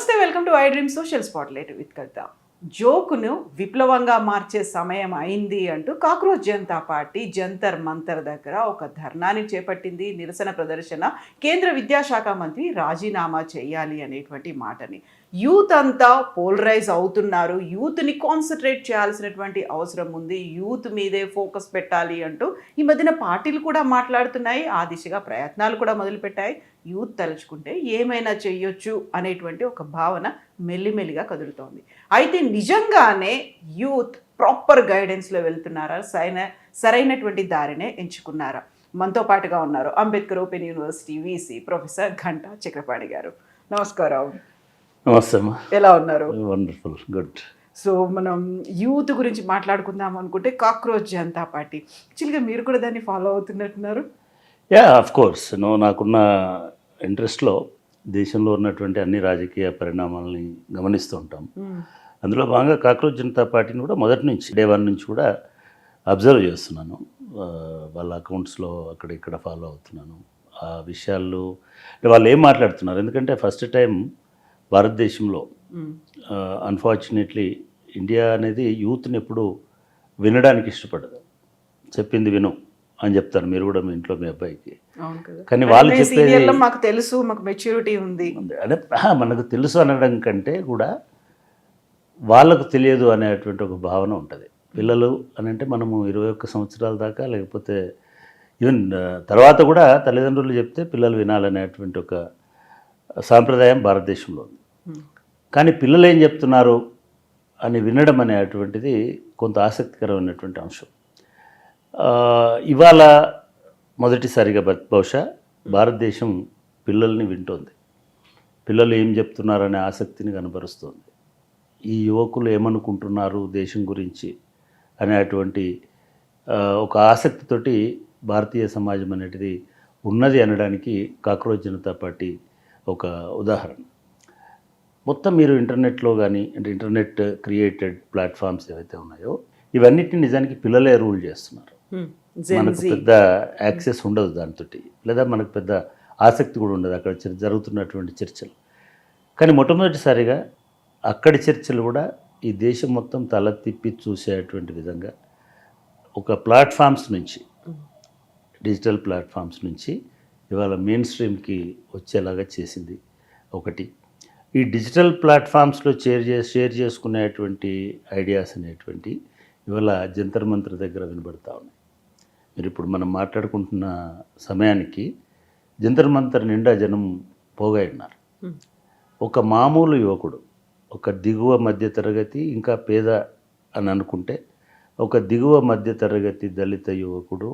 నమస్తే, welcome to iDream social spotlight with Kavitha. జోకును విప్లవంగా మార్చే సమయం అయింది అంటూ కాక్రోచ్ జనతా పార్టీ జంతర్ మంతర్ దగ్గర ఒక ధర్నాని చేపట్టింది. నిరసన ప్రదర్శన. కేంద్ర విద్యాశాఖ మంత్రి రాజీనామా చేయాలి అనేటువంటి మాటని. యూత్ అంతా పోలరైజ్ అవుతున్నారు, యూత్ని కాన్సన్ట్రేట్ చేయాల్సినటువంటి అవసరం ఉంది, యూత్ మీదే ఫోకస్ పెట్టాలి అంటూ ఈ మధ్యన పార్టీలు కూడా మాట్లాడుతున్నాయి. ఆ దిశగా ప్రయత్నాలు కూడా మొదలుపెట్టాయి. యూత్ తలుచుకుంటే ఏమైనా చెయ్యొచ్చు అనేటువంటి ఒక భావన మెల్లిమెల్లిగా కదులుతోంది. అయితే నిజంగానే యూత్ ప్రాపర్ గైడెన్స్లో వెళ్తున్నారా? సరైనటువంటి దారినే ఎంచుకున్నారా? మనతో పాటుగా ఉన్నారు Ambedkar open university VC professor Ghanta Chakrapani garu. నమస్కారం. నమస్తే. ఎలా ఉన్నారు? Wonderful, good. సో మనం యూత్ గురించి మాట్లాడుకుందాం అనుకుంటే కాక్రోచ్ జనతా పార్టీ, యాక్చువల్గా మీరు కూడా దాన్ని ఫాలో అవుతున్నట్టున్నారు. Yeah, of course. నాకున్న ఇంట్రెస్ట్లో దేశంలో ఉన్నటువంటి అన్ని రాజకీయ పరిణామాలని గమనిస్తూ ఉంటాం. అందులో భాగంగా కాక్రోచ్ జనతా పార్టీని కూడా మొదటి నుంచి డే 1 నుంచి కూడా అబ్జర్వ్ చేస్తున్నాను. వాళ్ళ అకౌంట్స్లో అక్కడ ఇక్కడ ఫాలో అవుతున్నాను. ఆ విషయాలు వాళ్ళు ఏం మాట్లాడుతున్నారు, ఎందుకంటే ఫస్ట్ టైం భారతదేశంలో అన్ఫార్చునేట్లీ ఇండియా అనేది యూత్ని ఎప్పుడు వినడానికి ఇష్టపడదు. చెప్పింది విను అని చెప్తారు. మీరు కూడా మీ ఇంట్లో మీ అబ్బాయికి. కానీ వాళ్ళు చెప్పేది మాకు తెలుసు, మాకు మెచ్యూరిటీ ఉంది అంటే మనకు తెలుసు అనడం కంటే కూడా వాళ్ళకు తెలియదు అనేటువంటి ఒక భావన ఉంటుంది. పిల్లలు అని అంటే మనము 21 సంవత్సరాల దాకా, లేకపోతే ఈవెన్ తర్వాత కూడా తల్లిదండ్రులు చెప్తే పిల్లలు వినాలనేటువంటి ఒక సాంప్రదాయం భారతదేశంలో ఉంది. కానీ పిల్లలు ఏం చెప్తున్నారు అని వినడం అనేటువంటిది కొంత ఆసక్తికరమైనటువంటి అంశం. ఇవాళ మొదటిసారిగా బహుశా భారతదేశం పిల్లల్ని వింటోంది. పిల్లలు ఏం చెప్తున్నారనే ఆసక్తిని కనబరుస్తుంది. ఈ యువకులు ఏమనుకుంటున్నారు దేశం గురించి అనేటువంటి ఒక ఆసక్తితోటి భారతీయ సమాజం అనేది ఉన్నది అనడానికి కాక్రోచ్ జనతా పార్టీ ఒక ఉదాహరణ. మొత్తం మీరు ఇంటర్నెట్లో కానీ, అంటే ఇంటర్నెట్ క్రియేటెడ్ ప్లాట్ఫామ్స్ ఏవైతే ఉన్నాయో ఇవన్నిటిని నిజానికి పిల్లలే రూల్ చేస్తున్నారు. మనకు పెద్ద యాక్సెస్ ఉండదు దాంతో, లేదా మనకు పెద్ద ఆసక్తి కూడా ఉండదు అక్కడ జరుగుతున్నటువంటి చర్చలు. కానీ మొట్టమొదటిసారిగా అక్కడి చర్చలు కూడా ఈ దేశం మొత్తం తల తిప్పి చూసేటువంటి విధంగా ఒక ప్లాట్ఫామ్స్ నుంచి, డిజిటల్ ప్లాట్ఫామ్స్ నుంచి ఇవాళ మెయిన్ స్ట్రీమ్కి వచ్చేలాగా చేసింది ఒకటి. ఈ డిజిటల్ ప్లాట్ఫామ్స్లో షేర్ చేసుకునేటువంటి ఐడియాస్ అనేటువంటి ఇవాళ జంతర్ మంతర్ దగ్గర వినబడతా ఉన్నాయి. మీరు ఇప్పుడు మనం మాట్లాడుకుంటున్న సమయానికి జంతర్ మంతర్ నిండా జనం పోగా ఉన్నారు. ఒక మామూలు యువకుడు, ఒక దిగువ మధ్య తరగతి ఇంకా పేద అని అనుకుంటే ఒక దిగువ మధ్య తరగతి దళిత యువకుడు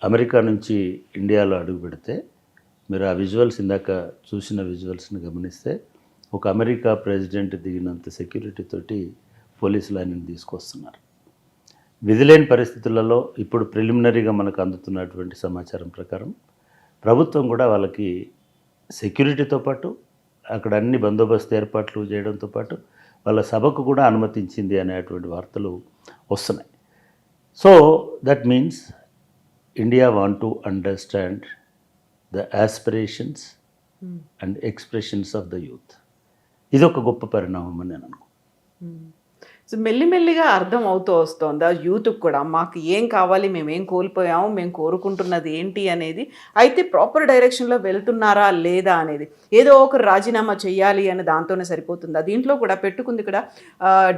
అమెరికా నుంచి ఇండియాలో అడుగు పెడితే, మీరు ఆ విజువల్స్ ఇందాక చూసిన విజువల్స్ని గమనిస్తే ఒక అమెరికా ప్రెసిడెంట్ దిగినంత సెక్యూరిటీ తోటి పోలీసులు ఆయనను తీసుకొస్తున్నారు. విధిలేని పరిస్థితులలో ఇప్పుడు ప్రిలిమినరీగా మనకు అందుతున్నటువంటి సమాచారం ప్రకారం ప్రభుత్వం కూడా వాళ్ళకి సెక్యూరిటీతో పాటు అక్కడ అన్ని బందోబస్తు ఏర్పాట్లు చేయడంతో పాటు వాళ్ళ సభకు కూడా అనుమతించింది అనేటువంటి వార్తలు వస్తున్నాయి. So that means India want to understand the aspirations and expressions of the youth. ఇది ఒక గొప్ప పరిణామం అని నేను అనుకుంటున్నాను. సో మెల్లిమెల్లిగా అర్థం అవుతూ వస్తుందా యూత్కి కూడా మాకు ఏం కావాలి, మేము ఏం కోల్పోయాము, మేము కోరుకుంటున్నది ఏంటి అనేది. అయితే ప్రాపర్ డైరెక్షన్లో వెళ్తున్నారా లేదా అనేది, ఏదో ఒకరు రాజీనామా చేయాలి అని దాంతోనే సరిపోతుందా? దీంట్లో కూడా పెట్టుకుంది కూడా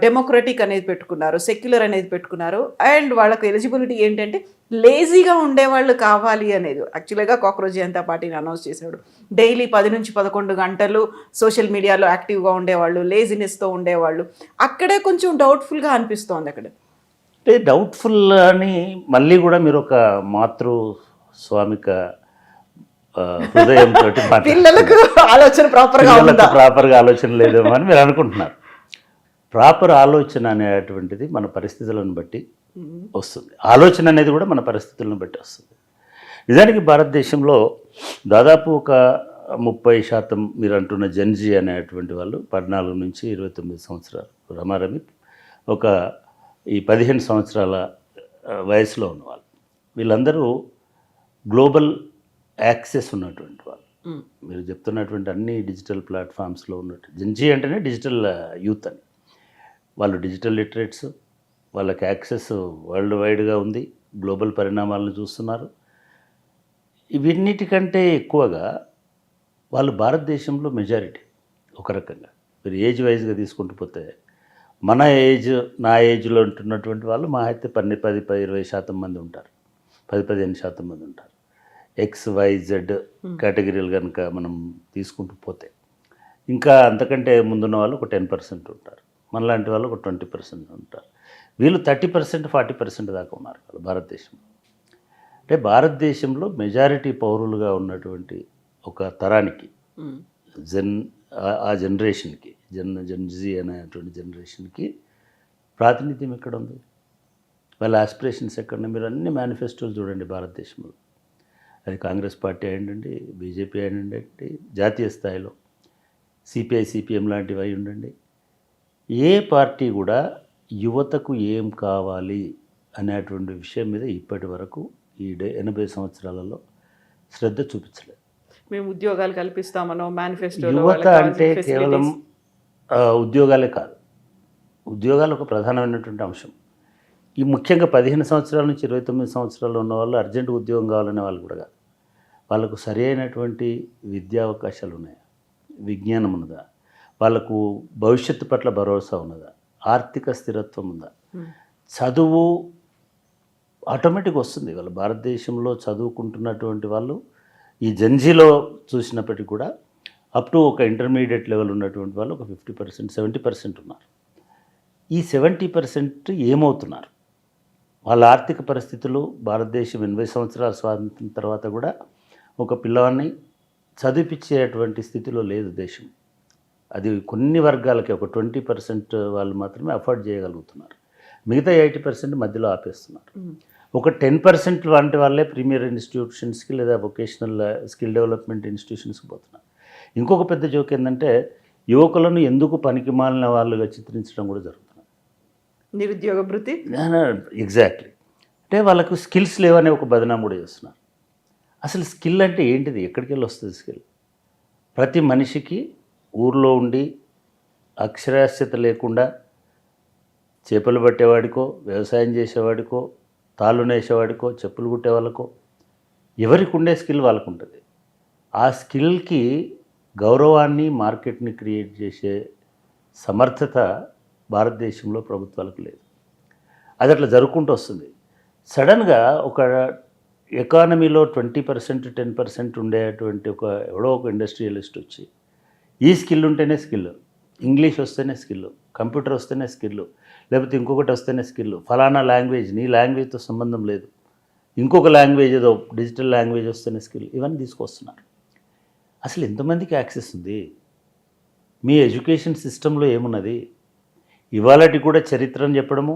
డెమోక్రటిక్ అనేది పెట్టుకున్నారు, సెక్యులర్ అనేది పెట్టుకున్నారు, అండ్ వాళ్ళకి ఎలిజిబిలిటీ ఏంటంటే లేజీగా ఉండేవాళ్ళు కావాలి అనేది. యాక్చువల్గా కాక్రోచ్ జనతా పార్టీని అనౌన్స్ చేశాడు. డైలీ 10 నుంచి 11 గంటలు సోషల్ మీడియాలో యాక్టివ్గా ఉండేవాళ్ళు, లేజినెస్తో ఉండేవాళ్ళు. అక్కడే కొంచెం డౌట్ఫుల్గా అనిపిస్తోంది. అక్కడ అంటే డౌట్ఫుల్ అని మళ్ళీ కూడా మీరు ఒక మాతృస్వామిక హృదయంతో పిల్లలకు ఆలోచన ప్రాపర్గా ఆలోచన లేదేమో అని మీరు అనుకుంటున్నారు. ప్రాపర్ ఆలోచన అనేటువంటిది మన పరిస్థితులను బట్టి వస్తుంది. ఆలోచన అనేది కూడా మన పరిస్థితులను బట్టి వస్తుంది. నిజానికి భారతదేశంలో దాదాపు ఒక 30% మీరు అంటున్న జెన్జీ అనేటువంటి వాళ్ళు 14 నుంచి 29 సంవత్సరాలు రమారమి, ఒక ఈ 15 సంవత్సరాల వయసులో ఉన్నవాళ్ళు, వీళ్ళందరూ గ్లోబల్ యాక్సెస్ ఉన్నటువంటి వాళ్ళు. మ్మ్. మీరు చెప్తున్నటువంటి అన్ని డిజిటల్ ప్లాట్ఫామ్స్లో ఉన్నట్టు జెన్జీ అంటేనే డిజిటల్ యూత్ అని. వాళ్ళు డిజిటల్ లిటరేట్స్, వాళ్ళకి యాక్సెస్ వరల్డ్ వైడ్గా ఉంది, గ్లోబల్ పరిణామాలను చూస్తున్నారు. ఇవన్నిటికంటే ఎక్కువగా వాళ్ళు భారతదేశంలో మెజారిటీ. ఒక రకంగా మీరు ఏజ్ వైజ్గా తీసుకుంటూ పోతే మన ఏజ్, నా ఏజ్లో ఉంటున్నటువంటి వాళ్ళు మా అయితే 10-20% మంది ఉంటారు, 10-15% మంది ఉంటారు. XYZ కేటగిరీలు కనుక మనం తీసుకుంటూ పోతే ఇంకా అంతకంటే ముందున్న వాళ్ళు ఒక 10% ఉంటారు, మనలాంటి వాళ్ళు ఒక 20% ఉంటారు. వీళ్ళు 30%, 40% దాకా ఉన్నారు వాళ్ళు భారతదేశంలో. అంటే భారతదేశంలో మెజారిటీ పౌరులుగా ఉన్నటువంటి ఒక తరానికి, ఆ జనరేషన్కి, జెన్జీ అనేటువంటి జనరేషన్కి ప్రాతినిధ్యం ఎక్కడ ఉంది? వాళ్ళ ఆస్పిరేషన్స్ ఎక్కడ? మీరు అన్ని మేనిఫెస్టోలు చూడండి భారతదేశంలో. అది కాంగ్రెస్ పార్టీ అయ్యండి, బీజేపీ అయ్యండి, జాతీయ స్థాయిలో సిపిఐ, సిపిఎం లాంటివి అయి ఉండండి, ఏ పార్టీ కూడా యువతకు ఏం కావాలి అనేటువంటి విషయం మీద ఇప్పటి వరకు ఈ 80 సంవత్సరాలలో శ్రద్ధ చూపించలేదు. మేము ఉద్యోగాలు కల్పిస్తామనో మేనిఫెస్టో. యువత అంటే కేవలం ఉద్యోగాలే కాదు, ఉద్యోగాలు ఒక ప్రధానమైనటువంటి అంశం. ఈ ముఖ్యంగా 15 సంవత్సరాల నుంచి 29 సంవత్సరాలు ఉన్న వాళ్ళు అర్జెంట్ ఉద్యోగం కావాలనే వాళ్ళు కూడా కాదు. వాళ్ళకు సరి అయినటువంటి విద్యా అవకాశాలు ఉన్నాయా, విజ్ఞానం ఉన్నదా, వాళ్ళకు భవిష్యత్తు పట్ల భరోసా ఉన్నదా, ఆర్థిక స్థిరత్వం ఉందా, చదువు ఆటోమేటిక్ వస్తుంది. వాళ్ళ భారతదేశంలో చదువుకుంటున్నటువంటి వాళ్ళు ఈ జెన్జీలో చూసినప్పటికీ కూడా అప్ టు ఒక ఇంటర్మీడియట్ లెవెల్ ఉన్నటువంటి వాళ్ళు ఒక 50%, 70% ఉన్నారు. ఈ 70% ఏమవుతున్నారు? వాళ్ళ ఆర్థిక పరిస్థితులు, భారతదేశం 80 సంవత్సరాల స్వాతంత్రం తర్వాత కూడా ఒక పిల్లవాడిని చదివించేటువంటి స్థితిలో లేదు దేశం. అది కొన్ని వర్గాలకి ఒక 20% వాళ్ళు మాత్రమే అఫోర్డ్ చేయగలుగుతున్నారు, మిగతా 80% మధ్యలో ఆపేస్తున్నారు. ఒక 10% వంటి వాళ్ళే ప్రీమియర్ ఇన్స్టిట్యూషన్స్కి లేదా వొకేషనల్ స్కిల్ డెవలప్మెంట్ ఇన్స్టిట్యూషన్స్కి పోతున్నారు. ఇంకొక పెద్ద జోక్ ఏంటంటే యువకులను ఎందుకు పనికి మాలిన వాళ్ళుగా చిత్రించడం కూడా జరుగుతుంది. నిరుద్యోగ భృతి. ఎగ్జాక్ట్లీ. అంటే వాళ్ళకు స్కిల్స్ లేవనే ఒక బదనాం కూడా చేస్తున్నారు. అసలు స్కిల్ అంటే ఏంటిది? ఎక్కడికి వెళ్ళి వస్తుంది స్కిల్? ప్రతి మనిషికి ఊర్లో ఉండి అక్షరాస్యత లేకుండా చేపలు పట్టేవాడికో, వ్యవసాయం చేసేవాడికో, తాళ్ళు నేసేవాడికో, చెప్పులు కుట్టే వాళ్ళకో ఎవరికి ఉండే స్కిల్ వాళ్ళకు ఉంటుంది. ఆ స్కిల్కి గౌరవాన్ని, మార్కెట్ని క్రియేట్ చేసే సమర్థత భారతదేశంలో ప్రభుత్వాలకు లేదు. అది అట్లా జరుపుకుంటూ వస్తుంది. సడన్గా ఒక ఎకానమీలో 20%, 10% ఉండేటువంటి ఎవడో ఒక ఇండస్ట్రియలిస్ట్ వచ్చి ఈ స్కిల్ ఉంటేనే స్కిల్, ఇంగ్లీష్ వస్తేనే స్కిల్, కంప్యూటర్ వస్తేనే స్కిల్, లేకపోతే ఇంకొకటి వస్తేనే స్కిల్, ఫలానా లాంగ్వేజ్, నీ లాంగ్వేజ్తో సంబంధం లేదు, ఇంకొక లాంగ్వేజ్ ఏదో డిజిటల్ లాంగ్వేజ్ వస్తేనే స్కిల్, ఇవన్నీ తీసుకొస్తున్నారు. అసలు ఎంతమందికి యాక్సెస్ ఉంది? మీ ఎడ్యుకేషన్ సిస్టంలో ఏమున్నది? ఇవాళటి కూడా చరిత్రను చెప్పడము,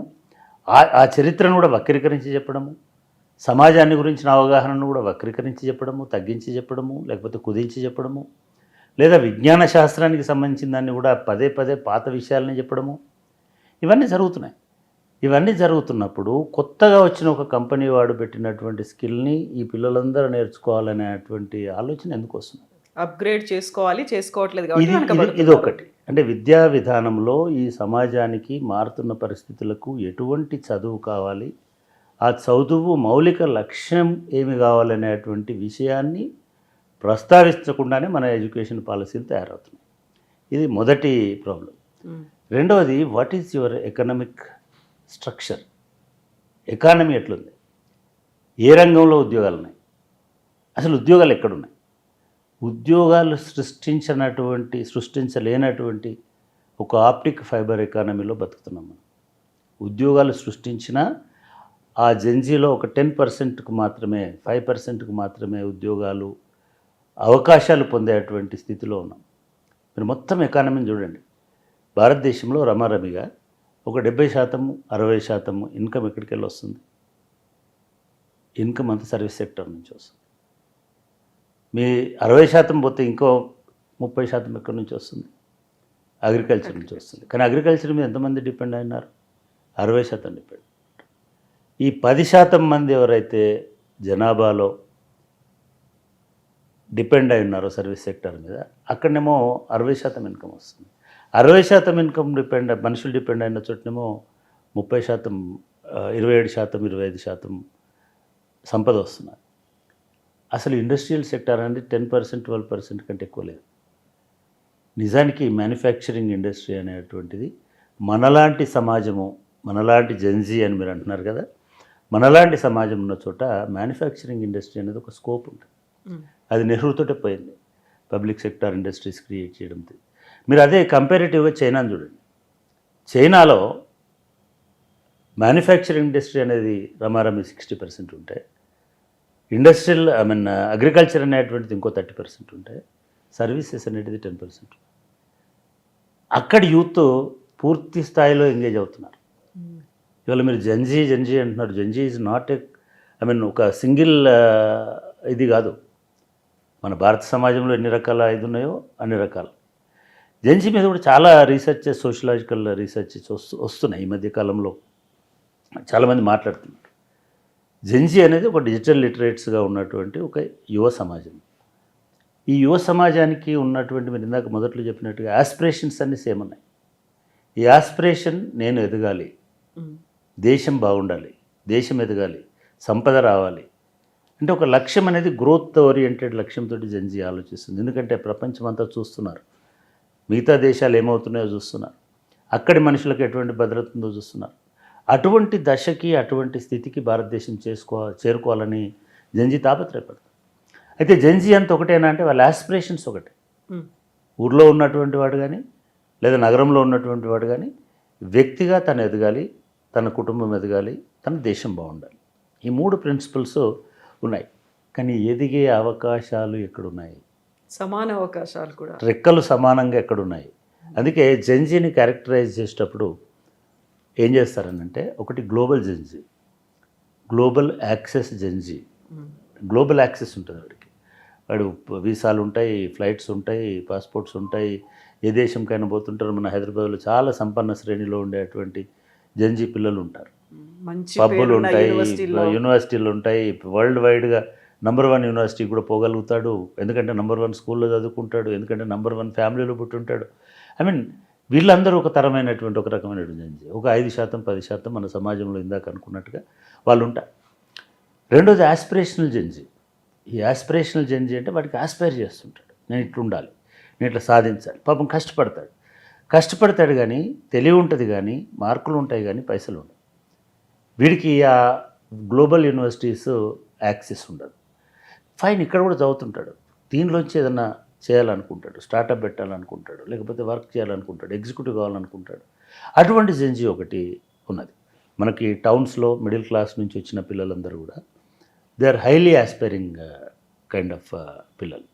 ఆ చరిత్రను కూడా వక్రీకరించి చెప్పడము, సమాజాన్ని గురించిన అవగాహనను కూడా వక్రీకరించి చెప్పడము, తగ్గించి చెప్పడము, లేకపోతే కుదించి చెప్పడము, లేదా విజ్ఞాన శాస్త్రానికి సంబంధించిన దాన్ని కూడా పదే పాత విషయాలని చెప్పడము, ఇవన్నీ జరుగుతున్నాయి. ఇవన్నీ జరుగుతున్నప్పుడు కొత్తగా వచ్చిన ఒక కంపెనీ వాడు పెట్టినటువంటి స్కిల్ని ఈ పిల్లలందరూ నేర్చుకోవాలనేటువంటి ఆలోచన ఎందుకు వస్తుంది? అప్గ్రేడ్ చేసుకోవాలి, చేసుకోవట్లేదు. ఇది ఒకటి. అంటే విద్యా విధానంలో ఈ సమాజానికి మారుతున్న పరిస్థితులకు ఎటువంటి చదువు కావాలి, ఆ చదువు మౌలిక లక్ష్యం ఏమి కావాలనేటువంటి విషయాన్ని ప్రస్తావించకుండానే మన ఎడ్యుకేషన్ పాలసీలు తయారవుతున్నాయి. ఇది మొదటి ప్రాబ్లం. రెండవది, what is your economic structure? Economy ఎట్లుంది? ఏ రంగంలో ఉద్యోగాలు ఉన్నాయి? అసలు ఉద్యోగాలు ఎక్కడున్నాయి? ఉద్యోగాలు సృష్టించలేనటువంటి ఒక ఆప్టిక్ ఫైబర్ ఎకానమీలో బతుకుతున్నాం మనం. ఉద్యోగాలు సృష్టించిన ఆ జెన్జీలో ఒక 10%కు మాత్రమే, 5%కు మాత్రమే ఉద్యోగాలు, అవకాశాలు పొందేటువంటి స్థితిలో ఉన్నాం. మీరు మొత్తం ఎకానమీని చూడండి. భారతదేశంలో రమారమిగా ఒక 70%, 60% ఇన్కమ్ ఎక్కడికి వెళ్ళి వస్తుంది? ఇన్కమ్ అంతా సర్వీస్ సెక్టర్ నుంచి వస్తుంది. మీ 60% పోతే ఇంకో 30% ఎక్కడి నుంచి వస్తుంది? అగ్రికల్చర్ నుంచి వస్తుంది. కానీ అగ్రికల్చర్ మీద ఎంతమంది డిపెండ్ అయినారు? 60% డిపెండ్. ఈ 10% మంది ఎవరైతే జనాభాలో డిపెండ్ అయి ఉన్నారో సర్వీస్ సెక్టర్ మీద, అక్కడనేమో 60% ఇన్కమ్ వస్తుంది. 60% ఇన్కమ్ మనుషులు డిపెండ్ అయిన చోటనేమో 30%, 27%, 25% సంపద వస్తున్నారు. అసలు ఇండస్ట్రియల్ సెక్టర్ అనేది 10%, 12% కంటే ఎక్కువ లేదు. నిజానికి మ్యానుఫ్యాక్చరింగ్ ఇండస్ట్రీ అనేటువంటిది మనలాంటి సమాజము, మనలాంటి జెన్జీ అని మీరు అంటున్నారు కదా, మనలాంటి సమాజం ఉన్న చోట మ్యానుఫ్యాక్చరింగ్ ఇండస్ట్రీ అనేది ఒక స్కోప్ ఉంటుంది. అది నెహ్రూతోటే పోయింది, పబ్లిక్ సెక్టార్ ఇండస్ట్రీస్ క్రియేట్ చేయడంతో. మీరు అదే కంపారిటివ్గా చైనాని చూడండి. చైనాలో మ్యానుఫ్యాక్చరింగ్ ఇండస్ట్రీ అనేది రమారమి 60% ఉంటాయి, ఇండస్ట్రియల్ అగ్రికల్చర్ అనేటువంటిది ఇంకో 30% ఉంటాయి, సర్వీసెస్ అనేటిది 10%. అక్కడ యూత్ పూర్తి స్థాయిలో ఎంగేజ్ అవుతున్నారు. ఇవాళ మీరు జెన్జీ అంటున్నారు. జెన్జీ ఈజ్ నాట్ ఒక సింగిల్ ఇది కాదు. మన భారత సమాజంలో ఎన్ని రకాల ఇది ఉన్నాయో అన్ని రకాలు. జెన్జీ మీద కూడా చాలా రీసెర్చెస్, సోషలాజికల్ రీసెర్చెస్ వస్తున్నాయి ఈ మధ్యకాలంలో. చాలామంది మాట్లాడుతున్నారు. జెన్జీ అనేది ఒక డిజిటల్ లిటరేట్స్గా ఉన్నటువంటి ఒక యువ సమాజం. ఈ యువ సమాజానికి ఉన్నటువంటి, మీరు ఇందాక మొదట్లో చెప్పినట్టుగా యాస్పిరేషన్స్ అన్నీ సేమ్ ఉన్నాయి. ఈ యాస్పిరేషన్, నేను ఎదగాలి, దేశం బాగుండాలి, దేశం ఎదగాలి, సంపద రావాలి అంటే ఒక లక్ష్యం అనేది గ్రోత్ ఓరియంటెడ్ లక్ష్యంతో జెన్జీ ఆలోచిస్తుంది. ఎందుకంటే ప్రపంచం అంతా చూస్తున్నారు, మిగతా దేశాలు ఏమవుతున్నాయో చూస్తున్నారు, అక్కడి మనుషులకు ఎటువంటి భద్రత ఉందో చూస్తున్నారు. అటువంటి దశకి, అటువంటి స్థితికి భారతదేశం చేరుకోవాలని జెన్జీ తాపత్రయపడుతుంది. అయితే జెన్జీ అంత ఒకటేనా అంటే వాళ్ళ యాస్పిరేషన్స్ ఒకటే. ఊర్లో ఉన్నటువంటి వాడు కానీ లేదా నగరంలో ఉన్నటువంటి వాడు కానీ వ్యక్తిగా తను ఎదగాలి, తన కుటుంబం ఎదగాలి, తన దేశం బాగుండాలి. ఈ 3 ప్రిన్సిపల్స్ ఉన్నాయి. కానీ ఎదిగే అవకాశాలు ఎక్కడున్నాయి? సమాన అవకాశాలు కూడా, రెక్కలు సమానంగా ఎక్కడున్నాయి? అందుకే జెన్జీని క్యారెక్టరైజ్ చేసేటప్పుడు ఏం చేస్తారనంటే, ఒకటి global Gen Z, global access Gen Z. Global access ఉంటుంది వాడు వీసాలు ఉంటాయి, ఫ్లైట్స్ ఉంటాయి, పాస్పోర్ట్స్ ఉంటాయి, ఏ దేశంకైనా పోతుంటారు. మన హైదరాబాద్లో చాలా సంపన్న శ్రేణిలో ఉండేటువంటి జెన్జీ పిల్లలు ఉంటారు. పబ్బులు ఉంటాయి, యూనివర్సిటీలు ఉంటాయి, వరల్డ్ వైడ్గా నంబర్ 1 యూనివర్సిటీ కూడా పోగలుగుతాడు. ఎందుకంటే నంబర్ 1 స్కూల్లో చదువుకుంటాడు, ఎందుకంటే నంబర్ 1 ఫ్యామిలీలో పుట్టి ఉంటాడు. వీళ్ళందరూ ఒక తరమైనటువంటి, ఒక రకమైనటువంటి జెన్జీ. ఒక 5%, 10% మన సమాజంలో ఇందాక అనుకున్నట్టుగా వాళ్ళు ఉంటారు. రెండోది యాస్పిరేషనల్ జెన్జీ. ఈ యాస్పిరేషనల్ జెన్జీ అంటే వాడికి ఆస్పైర్ చేస్తుంటాడు, నేను ఇట్లుండాలి, నేను ఇట్లా సాధించాలి. పాపం కష్టపడతాడు కానీ తెలివి ఉంటుంది, కానీ మార్కులు ఉంటాయి, కానీ పైసలు ఉండవు. వీడికి ఆ గ్లోబల్ యూనివర్సిటీస్ యాక్సెస్ ఉండదు. ఫైన్, ఇక్కడ కూడా చదువుతుంటాడు, దీనిలోంచి ఏదన్నా చేయాలనుకుంటాడు, స్టార్టప్ పెట్టాలనుకుంటాడు, లేకపోతే వర్క్ చేయాలనుకుంటాడు, ఎగ్జిక్యూటివ్ కావాలనుకుంటాడు. అటువంటి జెన్జీ ఒకటి ఉన్నది. మనకి టౌన్స్లో మిడిల్ క్లాస్ నుంచి వచ్చిన పిల్లలందరూ కూడా they are highly aspiring kind of పిల్లలు.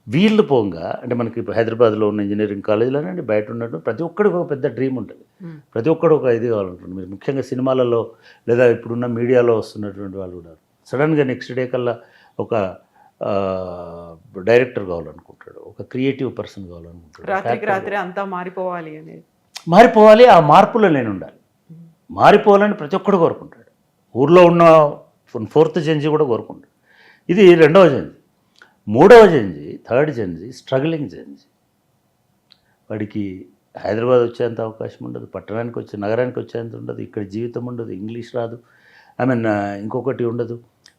వీళ్ళు పోగా అంటే మనకి ఇప్పుడు హైదరాబాద్లో ఉన్న ఇంజనీరింగ్ కాలేజీలోనే బయట ఉన్నట్టు ప్రతి ఒక్కడికి ఒక పెద్ద డ్రీమ్ ఉంటుంది, ప్రతి ఒక్కడు ఒక ఇది కావాలంటుంది. మీరు ముఖ్యంగా సినిమాలలో లేదా ఇప్పుడున్న మీడియాలో వస్తున్నటువంటి వాళ్ళు కూడా సడన్గా నెక్స్ట్ డే కల్లా ఒక డైరెక్టర్ కావాలనుకుంటాడు, ఒక క్రియేటివ్ పర్సన్ కావాలనుకుంటాడు. రాత్రి అంతా మారిపోవాలి అనేది, మారిపోవాలి, ఆ మార్పులో నేను ఉండాలి, మారిపోవాలని ప్రతి ఒక్కడు కోరుకుంటాడు. ఊర్లో ఉన్న 4th జెన్జీ కూడా కోరుకుంటాడు. ఇది 2వ జెన్జీ. 3వ Gen Z, 3rd Gen Z struggling Gen Z. వాడికి హైదరాబాద్ వచ్చేంత అవకాశం ఉండదు, పట్టణానికి నగరానికి వచ్చేంత ఉండదు, ఇక్కడ జీవితం ఉండదు, ఇంగ్లీష్ రాదు, ఇంకొకటి ఉండదు.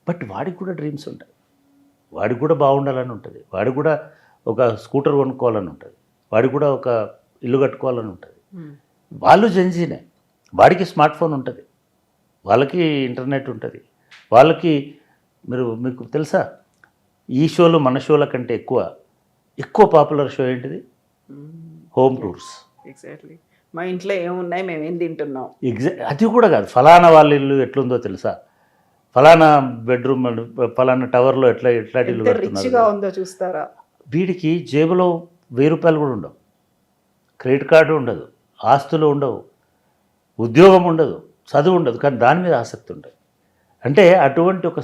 బట్ వాడికి కూడా డ్రీమ్స్ ఉంటాయి, వాడికి కూడా బాగుండాలని ఉంటుంది, వాడికి కూడా ఒక స్కూటర్ కొనుక్కోవాలని ఉంటుంది, వాడికి కూడా ఒక ఇల్లు కట్టుకోవాలని ఉంటుంది. వాళ్ళు జెన్జీనే. వాడికి స్మార్ట్ ఫోన్ ఉంటుంది, వాళ్ళకి ఇంటర్నెట్ ఉంటుంది, వాళ్ళకి మీకు తెలుసా ఈ షోలు మన షోల కంటే ఎక్కువ పాపులర్ షో ఏంటిది? Home tours. ఎగ్జాక్ట్లీ. మా ఇంట్లో ఏమున్నాయి, మేము ఏం తింటున్నాం, అది కూడా కాదు, ఫలానా వాళ్ళ ఇల్లు ఎట్లుందో తెలుసా, ఫలానా బెడ్రూమ్, ఫలానా టవర్లో ఎట్లాంటి ఇల్లు రిచ్గా ఉందో చూస్తారా. వీడికి జేబులో 1000 రూపాయలు కూడా ఉండవు, క్రెడిట్ కార్డు ఉండదు, ఆస్తులు ఉండవు, ఉద్యోగం ఉండదు, చదువు ఉండదు, కానీ దాని మీద ఆసక్తి ఉంటుంది. అంటే అటువంటి ఒక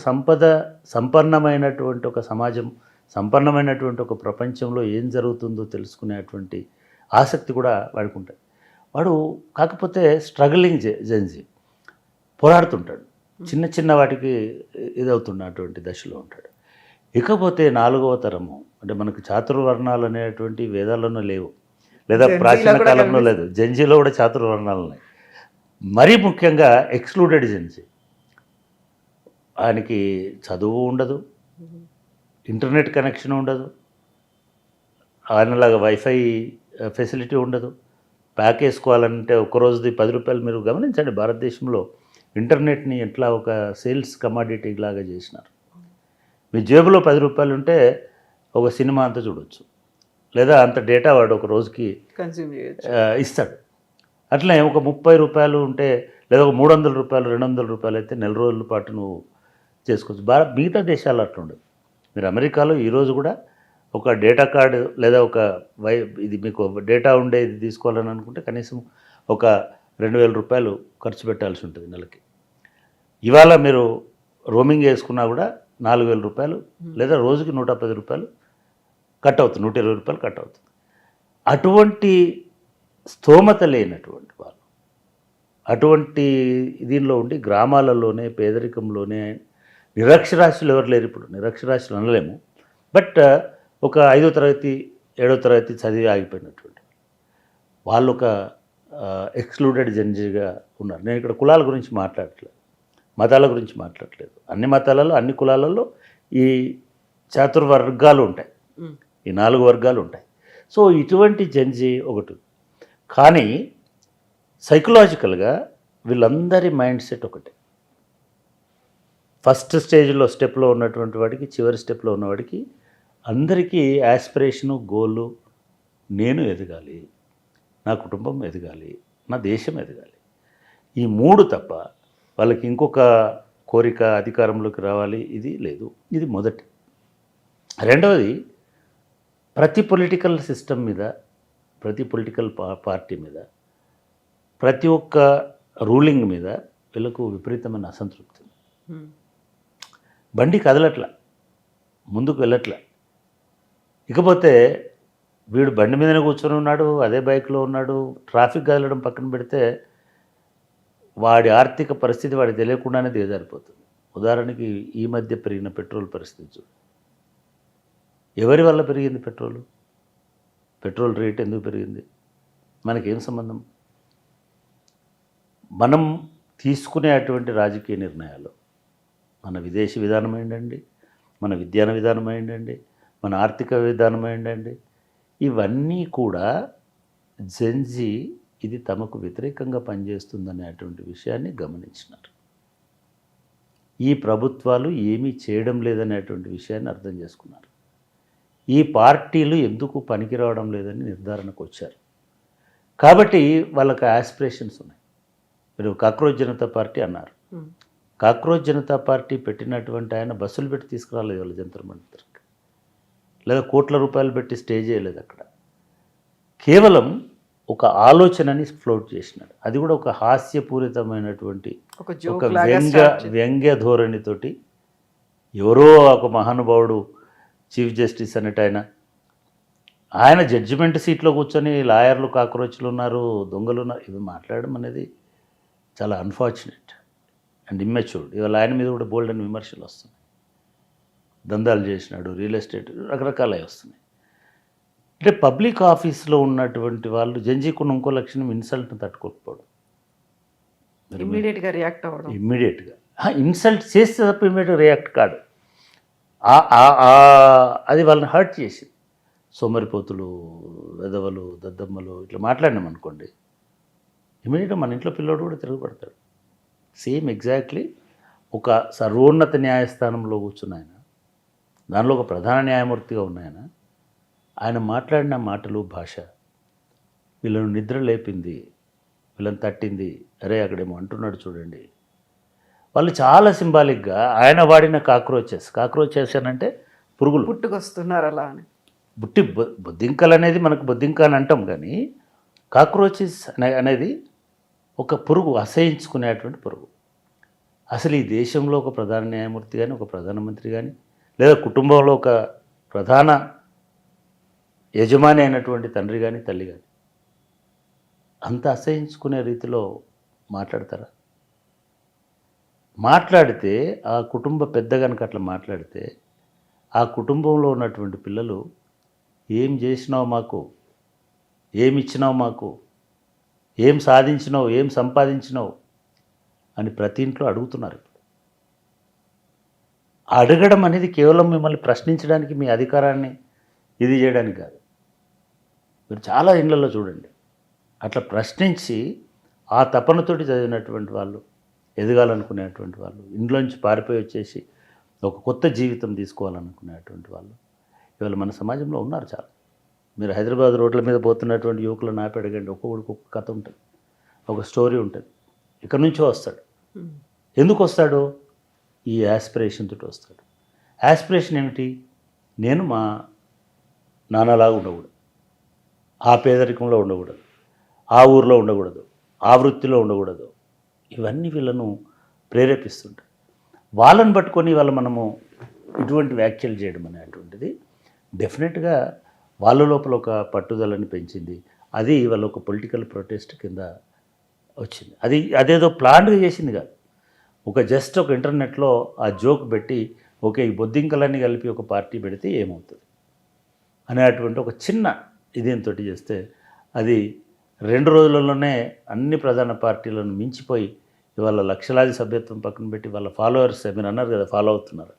సంపన్నమైనటువంటి ఒక సమాజం, సంపన్నమైనటువంటి ఒక ప్రపంచంలో ఏం జరుగుతుందో తెలుసుకునేటువంటి ఆసక్తి కూడా వాడికి ఉంటుంది. వాడు కాకపోతే స్ట్రగ్లింగ్ జెన్జీ, పోరాడుతుంటాడు, చిన్న చిన్న వాటికి ఇదవుతున్నటువంటి దశలో ఉంటాడు. ఇకపోతే 4వ తరము అంటే మనకు చాతుర్వర్ణాలు అనేటువంటి వేదాల్లోనూ లేవు, లేదా జెన్జీలో ప్రాచీన కూడా కాలంలో లేదు. జెన్జీలో కూడా చాతుర్వర్ణాలు ఉన్నాయి. మరీ ముఖ్యంగా ఎక్స్క్లూడెడ్ జెన్జీ. ఆయనకి చదువు ఉండదు, ఇంటర్నెట్ కనెక్షన్ ఉండదు, ఆయనలాగా వైఫై ఫెసిలిటీ ఉండదు. ప్యాక్ వేసుకోవాలంటే ఒక రోజుది 10 రూపాయలు. మీరు గమనించండి, భారతదేశంలో ఇంటర్నెట్ని ఎట్లా ఒక సేల్స్ కమాడిటీ లాగా చేసినారు. మీ జేబులో 10 రూపాయలు ఉంటే ఒక సినిమా అంతా చూడొచ్చు, లేదా అంత డేటా వాడు ఒక రోజుకి కన్స్యూమ్ చేయొచ్చు. ఇస్తాడు. అట్లనే ఒక 30 రూపాయలు ఉంటే, లేదా ఒక 300 రూపాయలు 200 రూపాయలు అయితే నెల రోజుల పాటు నువ్వు చేసుకోవచ్చు. మిగతా దేశాలు అట్లుండదు. మీరు అమెరికాలో ఈరోజు కూడా ఒక డేటా కార్డు లేదా ఒక ఇది మీకు డేటా ఉండేది తీసుకోవాలని అనుకుంటే కనీసం ఒక 2000 రూపాయలు ఖర్చు పెట్టాల్సి ఉంటుంది నెలకి. ఇవాళ మీరు రోమింగ్ వేసుకున్నా కూడా 4000 రూపాయలు, లేదా రోజుకి 110 రూపాయలు కట్ అవుతుంది, 120 రూపాయలు కట్ అవుతుంది. అటువంటి స్తోమత లేనటువంటి వాళ్ళు అటువంటి దీనిలో ఉండి గ్రామాలలోనే పేదరికంలోనే నిరక్షరాస్యులు ఎవరు లేరు. ఇప్పుడు నిరక్షరాస్యులు అనలేము, బట్ ఒక 5వ తరగతి 7వ తరగతి చదివి ఆగిపోయినటువంటి వాళ్ళు ఒక ఎక్స్క్లూడెడ్ జెన్జీగా ఉన్నారు. నేను ఇక్కడ కులాల గురించి మాట్లాడట్లేదు, మతాల గురించి మాట్లాడట్లేదు. అన్ని మతాలలో అన్ని కులాలలో ఈ చాతుర్వర్గాలు ఉంటాయి, ఈ 4 వర్గాలు ఉంటాయి. సో ఇటువంటి జెన్జీ ఒకటి. కానీ సైకలాజికల్గా వీళ్ళందరి మైండ్ సెట్ ఒకటే. ఫస్ట్ స్టెప్లో ఉన్నటువంటి వాడికి, చివరి స్టెప్లో ఉన్నవాడికి అందరికీ యాస్పిరేషను, గోలు, నేను ఎదగాలి, నా కుటుంబం ఎదగాలి, నా దేశం ఎదగాలి. ఈ 3 తప్ప వాళ్ళకి ఇంకొక కోరిక అధికారంలోకి రావాలి ఇది లేదు. ఇది మొదటి. రెండవది, ప్రతి పొలిటికల్ సిస్టమ్ మీద, ప్రతి పొలిటికల్ పార్టీ మీద, ప్రతి ఒక్క రూలింగ్ మీద వీళ్ళకు విపరీతమైన అసంతృప్తి. బండి కదలట్ల, ముందుకు వెళ్ళట్లే. ఇకపోతే వీడు బండి మీదనే కూర్చొని ఉన్నాడు, అదే బైక్లో ఉన్నాడు, ట్రాఫిక్ కదలడం పక్కన పెడితే వాడి ఆర్థిక పరిస్థితి వాడికి తెలియకుండానే దిగజారిపోతుంది. ఉదాహరణకి ఈ మధ్య పెరిగిన పెట్రోల్ పరిస్థితి చూడు. ఎవరి వల్ల పెరిగింది పెట్రోల్ రేట్ ఎందుకు పెరిగింది? మనకేం సంబంధం? మనం తీసుకునే అటువంటి రాజకీయ నిర్ణయాలు, మన విదేశీ విధానం ఏంటండి, మన విజ్ఞాన విధానం ఏంటండి, మన ఆర్థిక విధానం ఏంటండి, ఇవన్నీ కూడా జెన్జీ ఇది తమకు వ్యతిరేకంగా పనిచేస్తుందనేటువంటి విషయాన్ని గమనించినారు. ఈ ప్రభుత్వాలు ఏమీ చేయడం లేదనేటువంటి విషయాన్ని అర్థం చేసుకున్నారు. ఈ పార్టీలు ఎందుకు పనికిరావడం లేదని నిర్ధారణకు వచ్చారు. కాబట్టి వాళ్ళకి ఆస్పిరేషన్స్ ఉన్నాయి. మీరు కాక్రోచ్ జనతా పార్టీ అన్నారు. కాక్రోచ్ జనతా పార్టీ పెట్టినటువంటి ఆయన బస్సులు పెట్టి తీసుకురాలేదు వాళ్ళ జంతర్ మంతర్కి, లేదా కోట్ల రూపాయలు పెట్టి స్టే చేయలేదు. అక్కడ కేవలం ఒక ఆలోచనని ఫ్లోట్ చేసినాడు. అది కూడా ఒక హాస్యపూరితమైనటువంటి ఒక వ్యంగ్య ధోరణితోటి. ఎవరో ఒక మహానుభావుడు చీఫ్ జస్టిస్ అనేట ఆయన జడ్జిమెంట్ సీట్లో కూర్చొని లాయర్లు కాక్రోచ్లు ఉన్నారు, దొంగలు ఉన్నారు, ఇవి మాట్లాడడం అనేది చాలా అన్ఫార్చునేట్ అండ్ ఇమ్మెచ్యూర్డ్. ఇవాళ ఆయన మీద కూడా బోల్డ్ అని విమర్శలు వస్తున్నాయి. దందాలు చేసినాడు, రియల్ ఎస్టేట్, రకరకాలవి వస్తున్నాయి. అంటే పబ్లిక్ ఆఫీస్లో ఉన్నటువంటి వాళ్ళు జెన్జీకున్న ఇంకో లక్షణం ఇన్సల్ట్ని తట్టుకోకపోవడం, ఇమ్మీడియట్గా రియాక్ట్ అవ్వడం. ఇమ్మీడియట్గా ఇన్సల్ట్ చేస్తే తప్ప ఇమ్మీడియట్గా రియాక్ట్ కాడు. అది వాళ్ళని హర్ట్ చేసి సోమరిపోతులు, వెధవలు, దద్దమ్మలు ఇట్లా మాట్లాడినాం అనుకోండి, ఇమ్మీడియట్గా మన ఇంట్లో పిల్లోడు కూడా తిరగబడతాడు. సేమ్ ఎగ్జాక్ట్లీ ఒక సర్వోన్నత న్యాయస్థానంలో కూర్చున్న ఆయన, దానిలో ఒక ప్రధాన న్యాయమూర్తిగా ఉన్నాయన, ఆయన మాట్లాడిన మాటలు, భాష వీళ్ళను నిద్ర లేపింది, వీళ్ళని తట్టింది. అరే అక్కడేమో అంటున్నాడు చూడండి. వాళ్ళు చాలా సింబాలిక్గా ఆయన వాడిన కాక్రోచెస్ అని అంటే పురుగులు పుట్టుకొస్తున్నారు అలా అని. బొద్దింకలు అనేది మనకు బొద్దింక అని అంటాం, కానీ కాక్రోచెస్ అనేది ఒక పురుగు, అసహించుకునేటువంటి పురుగు. అసలు ఈ దేశంలో ఒక ప్రధాన న్యాయమూర్తి కానీ, ఒక ప్రధానమంత్రి కానీ, లేదా కుటుంబంలో ఒక ప్రధాన యజమాని అయినటువంటి తండ్రి కానీ, తల్లి కానీ అంత అసహించుకునే రీతిలో మాట్లాడతారా? మాట్లాడితే ఆ కుటుంబ పెద్ద కనుక అట్లా మాట్లాడితే ఆ కుటుంబంలో ఉన్నటువంటి పిల్లలు ఏం చేసినావు మాకు, ఏమి ఇచ్చినావు మాకు, ఏం సాధించినావు, ఏం సంపాదించినావు అని ప్రతి ఇంట్లో అడుగుతున్నారు. అడగడం అనేది కేవలం మిమ్మల్ని ప్రశ్నించడానికి, మీ అధికారాన్ని ఇది చేయడానికి కాదు. మీరు చాలా ఇళ్లలో చూడండి, అట్లా ప్రశ్నించి ఆ తపనతోటి చదివినటువంటి వాళ్ళు, ఎదగాలనుకునేటువంటి వాళ్ళు, ఇంట్లోంచి పారిపోయి వచ్చేసి ఒక కొత్త జీవితం తీసుకోవాలనుకునేటువంటి వాళ్ళు ఇవాళ మన సమాజంలో ఉన్నారు చాలా. మీరు హైదరాబాద్ రోడ్ల మీద పోతున్నటువంటి యువకులను ఆపి అడగండి, ఒక్కొక్కడికి ఒక్క కథ ఉంటుంది, ఒక స్టోరీ ఉంటుంది. ఇక్కడి నుంచో వస్తాడు. ఎందుకు వస్తాడు? ఈ యాస్పిరేషన్ తోటి వస్తాడు. యాస్పిరేషన్ ఏమిటి? నేను మా నాన్నలాగా ఉండకూడదు, ఆ పేదరికంలో ఉండకూడదు, ఆ ఊరిలో ఉండకూడదు, ఆ వృత్తిలో ఉండకూడదు. ఇవన్నీ వీళ్ళను ప్రేరేపిస్తుంటాయి. వాళ్ళని పట్టుకొని వాళ్ళు మనము ఇటువంటి వ్యాఖ్యలు చేయడం అనేటువంటిది డెఫినెట్గా వాళ్ళ లోపల ఒక పట్టుదలని పెంచింది. అది వాళ్ళ ఒక పొలిటికల్ ప్రొటెస్ట్ కింద వచ్చింది. అదేదో ప్లాన్గా చేసింది కాదు. జస్ట్ ఒక ఇంటర్నెట్లో ఆ జోక్ పెట్టి, ఓకే ఈ బొద్దింకలన్నీ కలిపి ఒక పార్టీ పెడితే ఏమవుతుంది అనేటువంటి ఒక చిన్న ఇదేంతో చేస్తే అది 2 రోజులలోనే అన్ని ప్రధాన పార్టీలను మించిపోయి ఇవాళ లక్షలాది సభ్యత్వం పక్కన పెట్టి వాళ్ళ ఫాలోవర్స్, మీరు అన్నారు కదా ఫాలో అవుతున్నారు,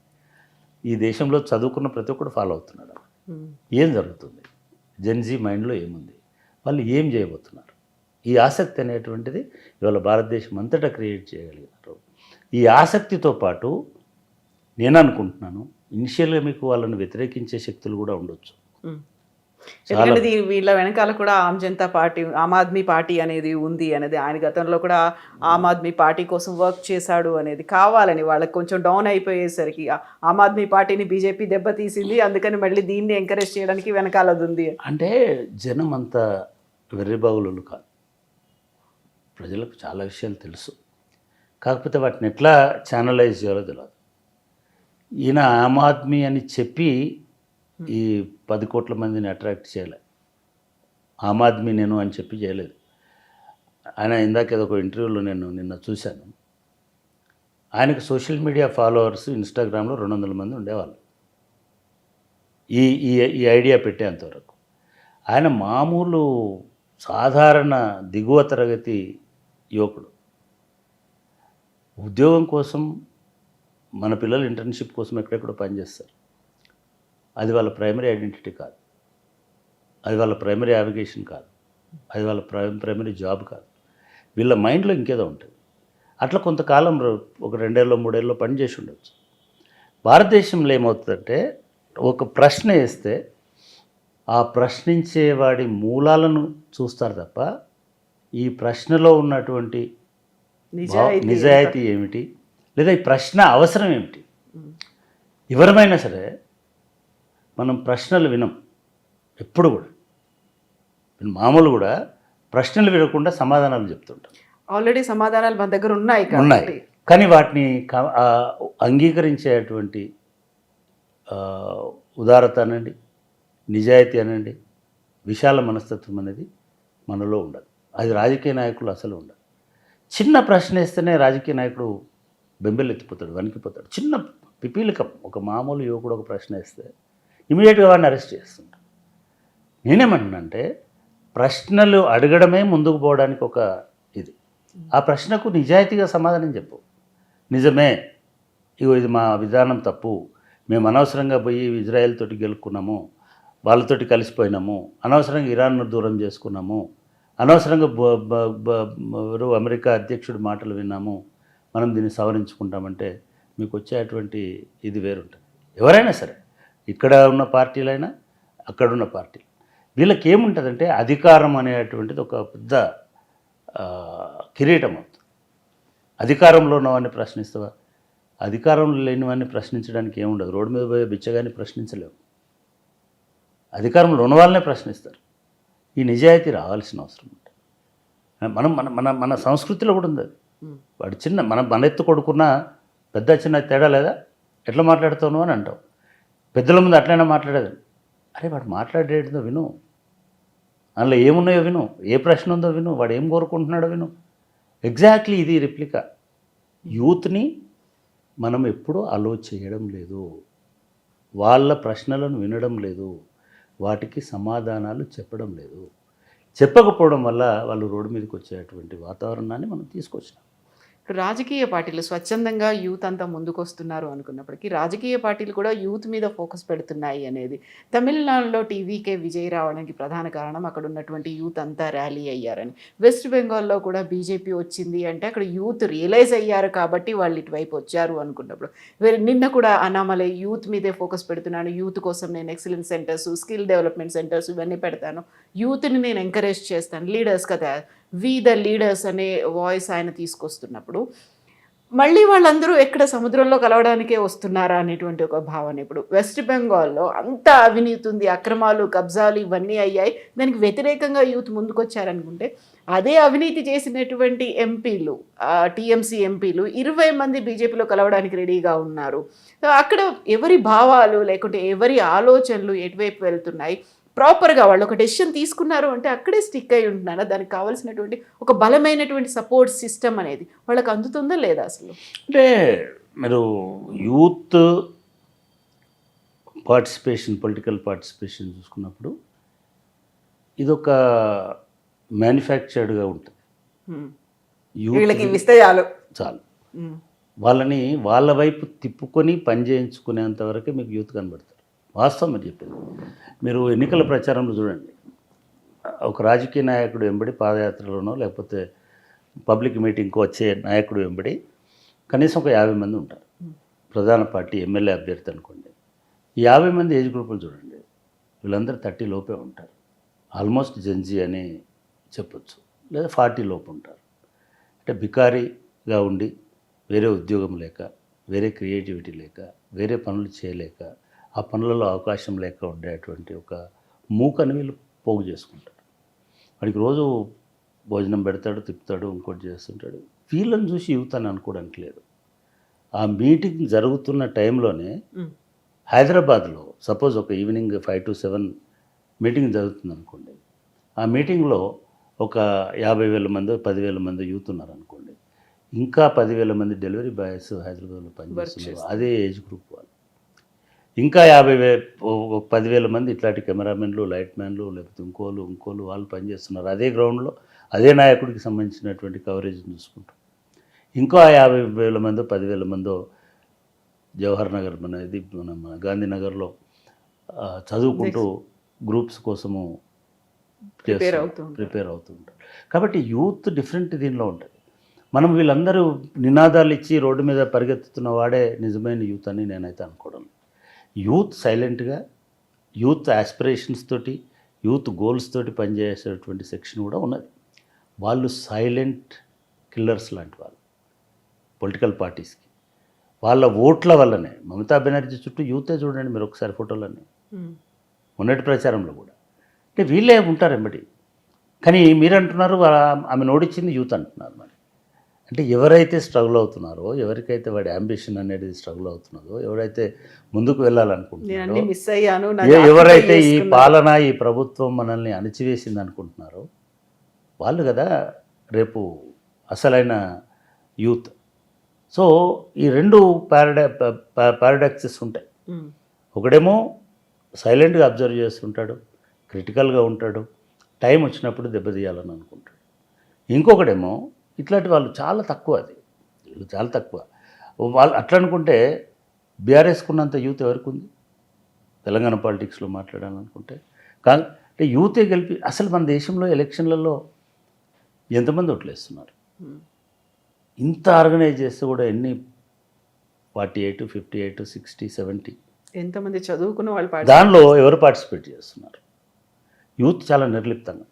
ఈ దేశంలో చదువుకున్న ప్రతి ఒక్కరు ఫాలో అవుతున్నాడు. ఏం జరుగుతుంది, జెన్జీ మైండ్లో ఏముంది, వాళ్ళు ఏం చేయబోతున్నారు, ఈ ఆసక్తి అనేటువంటిది ఇవాళ భారతదేశం అంతటా క్రియేట్ చేయగలిగినారు. ఈ ఆసక్తితో పాటు నేను అనుకుంటున్నాను ఇనిషియల్గా మీకు వాళ్ళని వ్యతిరేకించే శక్తులు కూడా ఉండొచ్చు. ఎందుకంటే వీళ్ళ వెనకాల కూడా ఆమ్ ఆద్మీ పార్టీ అనేది ఉంది అనేది, ఆయన గతంలో కూడా ఆమ్ ఆద్మీ పార్టీ కోసం వర్క్ చేశాడు అనేది కావాలని వాళ్ళకి కొంచెం డౌన్ అయిపోయేసరికి ఆమ్ ఆద్మీ పార్టీని బీజేపీ దెబ్బతీసింది, అందుకని మళ్ళీ దీన్ని ఎంకరేజ్ చేయడానికి వెనకాలది ఉంది. అంటే జనం అంత వెర్రిబాగులు కాదు, ప్రజలకు చాలా విషయాలు తెలుసు. కాకపోతే వాటిని ఎట్లా ఛానలైజ్ చేయాలో తెలియదు. ఈయన ఆమ్ ఆద్మీ అని చెప్పి ఈ 10 కోట్ల మందిని అట్రాక్ట్ చేయలే. ఆమ్ ఆద్మీ నేను అని చెప్పి చేయలేదు ఆయన. ఇందాక ఏదో ఒక ఇంటర్వ్యూలో నేను నిన్న చూశాను, ఆయనకు సోషల్ మీడియా ఫాలోవర్స్ ఇన్స్టాగ్రామ్లో 200 మంది ఉండేవాళ్ళు ఈ ఈ ఐడియా పెట్టేంతవరకు. ఆయన మామూలు సాధారణ దిగువ తరగతి యువకుడు. ఉద్యోగం కోసం మన పిల్లలు ఇంటర్న్షిప్ కోసం ఎక్కడెక్కడో పనిచేస్తారు. అది వాళ్ళ ప్రైమరీ ఐడెంటిటీ కాదు, అది వాళ్ళ ప్రైమరీ నావిగేషన్ కాదు, అది వాళ్ళ ప్రైమరీ జాబ్ కాదు. వీళ్ళ మైండ్లో ఇంకేదో ఉంటుంది. అట్లా కొంతకాలం ఒక 2 ఏళ్ళో 3 ఏళ్ళలో పనిచేసి ఉండొచ్చు. భారతదేశంలో ఏమవుతుందంటే ఒక ప్రశ్న వేస్తే ఆ ప్రశ్నించేవాడి మూలాలను చూస్తారు తప్ప ఈ ప్రశ్నలో ఉన్నటువంటి నిజాయితీ ఏమిటి, లేదా ఈ ప్రశ్న అవసరం ఏమిటి. ఎవరమైనా సరే మనం ప్రశ్నలు వినం ఎప్పుడు కూడా. మామూలు కూడా ప్రశ్నలు వినకుండా సమాధానాలు చెప్తుంటాం. ఆల్రెడీ సమాధానాలు మన దగ్గర ఉన్నాయి, కానీ వాటిని అంగీకరించేటువంటి ఉదారత అనండి, నిజాయితీ అనండి, విశాల మనస్తత్వం అనేది మనలో ఉండదు. అది రాజకీయ నాయకులు అసలు ఉండదు. చిన్న ప్రశ్న వేస్తేనే రాజకీయ నాయకుడు బెంబెలెత్తిపోతాడు, వణికిపోతాడు. చిన్న పిపీలికం ఒక మామూలు యువకుడు ఒక ప్రశ్న వేస్తే ఇమీడియట్గా వాడిని అరెస్ట్ చేస్తుంటాడు. నేనేమంటున్నానంటే ప్రశ్నలు అడగడమే ముందుకు పోవడానికి ఒక ఇది. ఆ ప్రశ్నకు నిజాయితీగా సమాధానం చెప్పు. నిజమే, ఇది మా విధానం తప్పు, మేము అనవసరంగా పోయి ఇజ్రాయెల్ తోటి గెలుక్కున్నాము, వాళ్ళతోటి కలిసిపోయినాము, అనవసరంగా ఇరాన్ను దూరం చేసుకున్నాము, అనవసరంగా అమెరికా అధ్యక్షుడి మాటలు విన్నాము, మనం దీన్ని సవరించుకుంటామంటే మీకు వచ్చేటువంటి ఇది వేరుంటుంది. ఎవరైనా సరే, ఇక్కడ ఉన్న పార్టీలైనా అక్కడున్న పార్టీలు, వీళ్ళకి ఏముంటుందంటే అధికారం అనేటువంటిది ఒక పెద్ద కిరీటం అవుతుంది. అధికారంలో ఉన్నవాడిని ప్రశ్నిస్తావా? అధికారంలో లేనివాడిని ప్రశ్నించడానికి ఏముండదు. రోడ్డు మీద పోయే బిచ్చగాని ప్రశ్నించలేవు. అధికారంలో ఉన్న వాళ్ళనే ప్రశ్నిస్తారు. ఈ నిజాయితీ రావాల్సిన అవసరం ఉంటుంది. మనం మన మన మన సంస్కృతిలో కూడా ఉంది అది. వాడు చిన్న మన ఎత్తు కొడుకున్న పెద్ద చిన్న తేడా లేదా? ఎట్లా మాట్లాడుతాను అని అంటావు. పెద్దల ముందు అట్లయినా మాట్లాడేది. అరే వాడు మాట్లాడేదో విను, అందులో ఏమున్నాయో విను, ఏ ప్రశ్న ఉందో విను, వాడు ఏం కోరుకుంటున్నాడో విను. ఎగ్జాక్ట్లీ ఇది రిప్లికా. యూత్ని మనం ఎప్పుడూ అలో చేయడం లేదు. వాళ్ళ ప్రశ్నలను వినడం లేదు, వాటికి సమాధానాలు చెప్పడం లేదు. చెప్పకపోవడం వల్ల వాళ్ళు రోడ్డు మీదకి వచ్చేటువంటి వాతావరణాన్ని మనం తీసుకొచ్చినాం. ఇప్పుడు రాజకీయ పార్టీలు స్వచ్ఛందంగా యూత్ అంతా ముందుకొస్తున్నారు అనుకున్నప్పటికీ రాజకీయ పార్టీలు కూడా యూత్ మీద ఫోకస్ పెడుతున్నాయి అనేది. తమిళనాడులో టీవీకే విజయ్ రావడానికి ప్రధాన కారణం అక్కడ ఉన్నటువంటి యూత్ అంతా ర్యాలీ అయ్యారని. వెస్ట్ బెంగాల్లో కూడా బీజేపీ వచ్చింది అంటే అక్కడ యూత్ రియలైజ్ అయ్యారు కాబట్టి వాళ్ళు ఇటువైపు వచ్చారు అనుకున్నప్పుడు. నిన్న కూడా అన్నామలై యూత్ మీదే ఫోకస్ పెడుతున్నాను, యూత్ కోసం నేను excellence centres, skill development centres ఇవన్నీ పెడతాను, యూత్ని నేను ఎంకరేజ్ చేస్తాను, లీడర్స్ కదా, వి ద లీడర్స్ అనే వాయిస్ ఆయన తీసుకొస్తున్నప్పుడు మళ్ళీ వాళ్ళందరూ ఎక్కడ సముద్రంలో కలవడానికే వస్తున్నారా అనేటువంటి ఒక భావన. ఇప్పుడు వెస్ట్ బెంగాల్లో అంత అవినీతి ఉంది, అక్రమాలు, కబ్జాలు ఇవన్నీ అయ్యాయి, దానికి వ్యతిరేకంగా యూత్ ముందుకొచ్చారనుకుంటే అదే అవినీతి చేసినటువంటి ఎంపీలు, టీఎంసీ ఎంపీలు 20 మంది బీజేపీలో కలవడానికి రెడీగా ఉన్నారు. అక్కడ ఎవరి భావాలు లేకుంటే ఎవరి ఆలోచనలు ఎటువైపు వెళ్తున్నాయి, ప్రాపర్గా వాళ్ళు ఒక డెసిషన్ తీసుకున్నారు అంటే అక్కడే స్టిక్ అయి ఉంటున్నారా, దానికి కావాల్సినటువంటి ఒక బలమైనటువంటి సపోర్ట్ సిస్టమ్ అనేది వాళ్ళకి అందుతుందా లేదా అసలు? అంటే మీరు యూత్ పార్టిసిపేషన్, పొలిటికల్ పార్టిసిపేషన్ చూసుకున్నప్పుడు ఇదొక మ్యానుఫ్యాక్చర్డ్గా ఉంటుంది. వీళ్ళకి ఇస్తే చాలు చాలు, వాళ్ళని వాళ్ళ వైపు తిప్పుకొని పని చేయించుకునేంత వరకే మీకు యూత్ కనబడతారు. వాస్తవం మీరు చెప్పింది. మీరు ఎన్నికల ప్రచారంలో చూడండి, ఒక రాజకీయ నాయకుడు వెంబడి పాదయాత్రలోనో లేకపోతే పబ్లిక్ మీటింగ్కి వచ్చే నాయకుడు వెంబడి కనీసం ఒక 50 మంది ఉంటారు. ప్రధాన పార్టీ ఎమ్మెల్యే అభ్యర్థి అనుకోండి, ఈ 50 మంది ఏజ్ గ్రూపులు చూడండి, వీళ్ళందరూ 30 లోపే ఉంటారు. ఆల్మోస్ట్ జెన్జీ అని చెప్పొచ్చు, లేదా 40 లోపు ఉంటారు. అంటే బికారీగా ఉండి వేరే ఉద్యోగం లేక, వేరే క్రియేటివిటీ లేక, వేరే పనులు చేయలేక, ఆ పనులలో అవకాశం లేక ఉండేటువంటి ఒక మూకని వీళ్ళు పోగు చేసుకుంటారు. వాడికి రోజు భోజనం పెడతాడు, తిప్పుతాడు, ఇంకోటి చేస్తుంటాడు. వీళ్ళని చూసి యూత్ అని అనుకోవడానికి లేదు. ఆ మీటింగ్ జరుగుతున్న టైంలోనే హైదరాబాద్లో సపోజ్ ఒక ఈవినింగ్ 5 to 7 మీటింగ్ జరుగుతుంది అనుకోండి, ఆ మీటింగ్లో ఒక 50,000 మంది 10,000 మంది యూత్ ఉన్నారనుకోండి, ఇంకా 10,000 మంది డెలివరీ బాయ్స్ హైదరాబాద్లో పనిచేస్తున్నారు, అదే ఏజ్ గ్రూప్ వాళ్ళు. ఇంకా 10,000 మంది ఇట్లాంటి కెమెరామెన్లు, లైట్ మ్యాన్లు, లేకపోతే ఇంకోలు వాళ్ళు పనిచేస్తున్నారు అదే గ్రౌండ్లో, అదే నాయకుడికి సంబంధించినటువంటి కవరేజ్ని చూసుకుంటాం. ఇంకో 50,000 మందో 10,000 మందో జవహర్ నగర్ మన గాంధీనగర్లో చదువుకుంటూ గ్రూప్స్ కోసము ప్రిపేర్ అవుతూ ఉంటారు. కాబట్టి యూత్ డిఫరెంట్ దీనిలో ఉంటుంది. మనం వీళ్ళందరూ నినాదాలు ఇచ్చి రోడ్డు మీద పరిగెత్తుతున్న వాడే నిజమైన యూత్ అని నేనైతే అనుకోవడం. యూత్ సైలెంట్గా, యూత్ ఆస్పిరేషన్స్ తోటి, యూత్ గోల్స్ తోటి పనిచేసేటువంటి సెక్షన్ కూడా ఉన్నది. వాళ్ళు సైలెంట్ కిల్లర్స్ లాంటి వాళ్ళు పొలిటికల్ పార్టీస్కి. వాళ్ళ ఓట్ల వల్లనే మమతా బెనర్జీ చుట్టూ యూతే చూడండి మీరు ఒకసారి ఫోటోలన్నీ, మొన్నటి ప్రచారంలో కూడా. అంటే వీళ్ళే ఉంటారు ఎంబడి. కానీ మీరు అంటున్నారు ఆమె ఓడించింది యూత్ అంటున్నారు. మరి అంటే ఎవరైతే స్ట్రగుల్ అవుతున్నారో, ఎవరికైతే వాడి అంబిషన్ అనేది స్ట్రగుల్ అవుతున్నదో, ఎవరైతే ముందుకు వెళ్ళాలనుకుంటున్నారో, ఎవరైతే ఈ పాలన, ఈ ప్రభుత్వం మనల్ని అణచివేసింది అనుకుంటున్నారో వాళ్ళు కదా రేపు అసలైన యూత్. సో ఈ రెండు పారాడాక్సెస్ ఉంటాయి. ఒకడేమో సైలెంట్గా అబ్జర్వ్ చేస్తుంటాడు, క్రిటికల్గా ఉంటాడు, టైం వచ్చినప్పుడు దెబ్బతీయాలని అనుకుంటాడు. ఇంకొకడేమో ఇట్లాంటి వాళ్ళు చాలా తక్కువ, వీళ్ళు చాలా తక్కువ. వాళ్ళు అట్లా అనుకుంటే బీఆర్ఎస్కున్నంత యూత్ ఎవరికి ఉంది తెలంగాణ పాలిటిక్స్లో మాట్లాడాలనుకుంటే? కానీ అంటే యూతే గెలిపి అసలు మన దేశంలో ఎలక్షన్లలో ఎంతమంది ఓట్లేస్తున్నారు? ఇంత ఆర్గనైజ్ చేస్తే కూడా ఎన్ని 48, 58, 60, 70 ఎంతమంది చదువుకున్న వాళ్ళు దానిలో ఎవరు పార్టిసిపేట్ చేస్తున్నారు? యూత్ చాలా నిర్లిప్తంగా.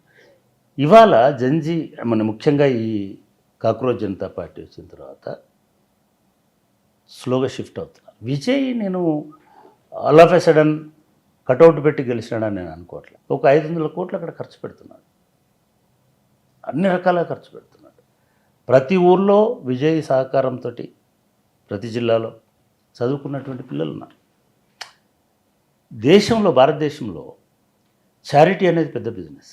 ఇవాళ జంజీ ముఖ్యంగా ఈ కాక్రోచ్ జనతా పార్టీ వచ్చిన తర్వాత స్లోగా షిఫ్ట్ అవుతున్నారు. విజయ్ నేను all of a sudden cutout పెట్టి గెలిచినాడని నేను అనుకోవట్లేదు. ఒక 500 కోట్లు అక్కడ ఖర్చు పెడుతున్నాడు, అన్ని రకాలుగా ఖర్చు పెడుతున్నాడు. ప్రతి ఊర్లో విజయ్ సహకారంతో ప్రతి జిల్లాలో చదువుకున్నటువంటి పిల్లలు ఉన్నారు. దేశంలో, భారతదేశంలో చారిటీ అనేది పెద్ద బిజినెస్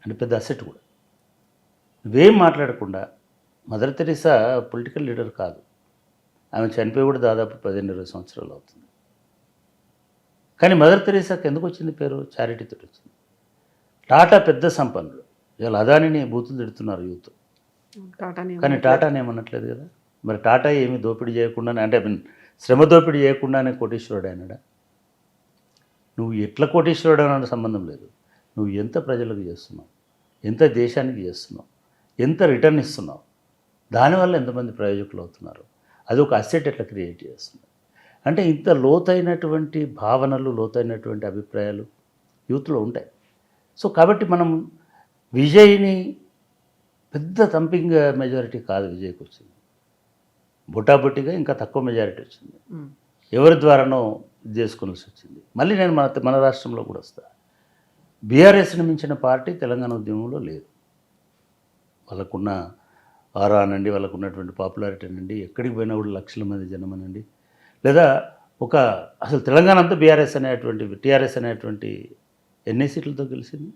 అంటే పెద్ద అసెట్ కూడా. ఇవేం మాట్లాడకుండా మదర్ తెరీసా పొలిటికల్ లీడర్ కాదు, ఆమె చనిపోయి కూడా దాదాపు 15-20 సంవత్సరాలు అవుతుంది. కానీ మదర్ తెరీసాకి ఎందుకు వచ్చింది పేరు? చారిటీతో వచ్చింది. టాటా పెద్ద సంపన్నుడు, ఇవాళ అదానిని బూతులు తిడుతున్నారు యూత్, కానీ టాటాని ఏమనట్లేదు కదా. మరి టాటా ఏమి దోపిడీ చేయకుండానే, అంటే శ్రమ దోపిడీ చేయకుండానే కోటీశ్వరుడు అయినాడా? నువ్వు ఎట్లా కోటీశ్వరుడు అన్న సంబంధం లేదు, నువ్వు ఎంత ప్రజలకు చేస్తున్నావు, ఎంత దేశానికి చేస్తున్నావు, ఎంత రిటర్న్ ఇస్తున్నావు, దానివల్ల ఎంతమంది ప్రయోజకులు అవుతున్నారు, అది ఒక అసెట్ ఎట్లా క్రియేట్ చేస్తుంది. అంటే ఇంత లోతైనటువంటి భావనలు, లోతైనటువంటి అభిప్రాయాలు యూత్లో ఉంటాయి. సో కాబట్టి మనం విజయ్ని పెద్ద థంపింగ్ మెజారిటీ కాదు విజయ్కి వచ్చింది, బుటాబుట్టిగా ఇంకా తక్కువ మెజారిటీ వచ్చింది. ఎవరి ద్వారానో ఇది చేసుకోవాల్సి వచ్చింది. మళ్ళీ నేను మన రాష్ట్రంలో కూడా వస్తా. బీఆర్ఎస్ని మించిన పార్టీ తెలంగాణ ఉద్యమంలో లేదు. వాళ్ళకున్న ఆరా అనండి, వాళ్ళకు ఉన్నటువంటి పాపులారిటీ అనండి, ఎక్కడికి పోయినా కూడా లక్షల మంది జనం అనండి, లేదా అసలు తెలంగాణ అంతా టీఆర్ఎస్ అనేటువంటి ఎన్ని సీట్లతో గెలిచింది?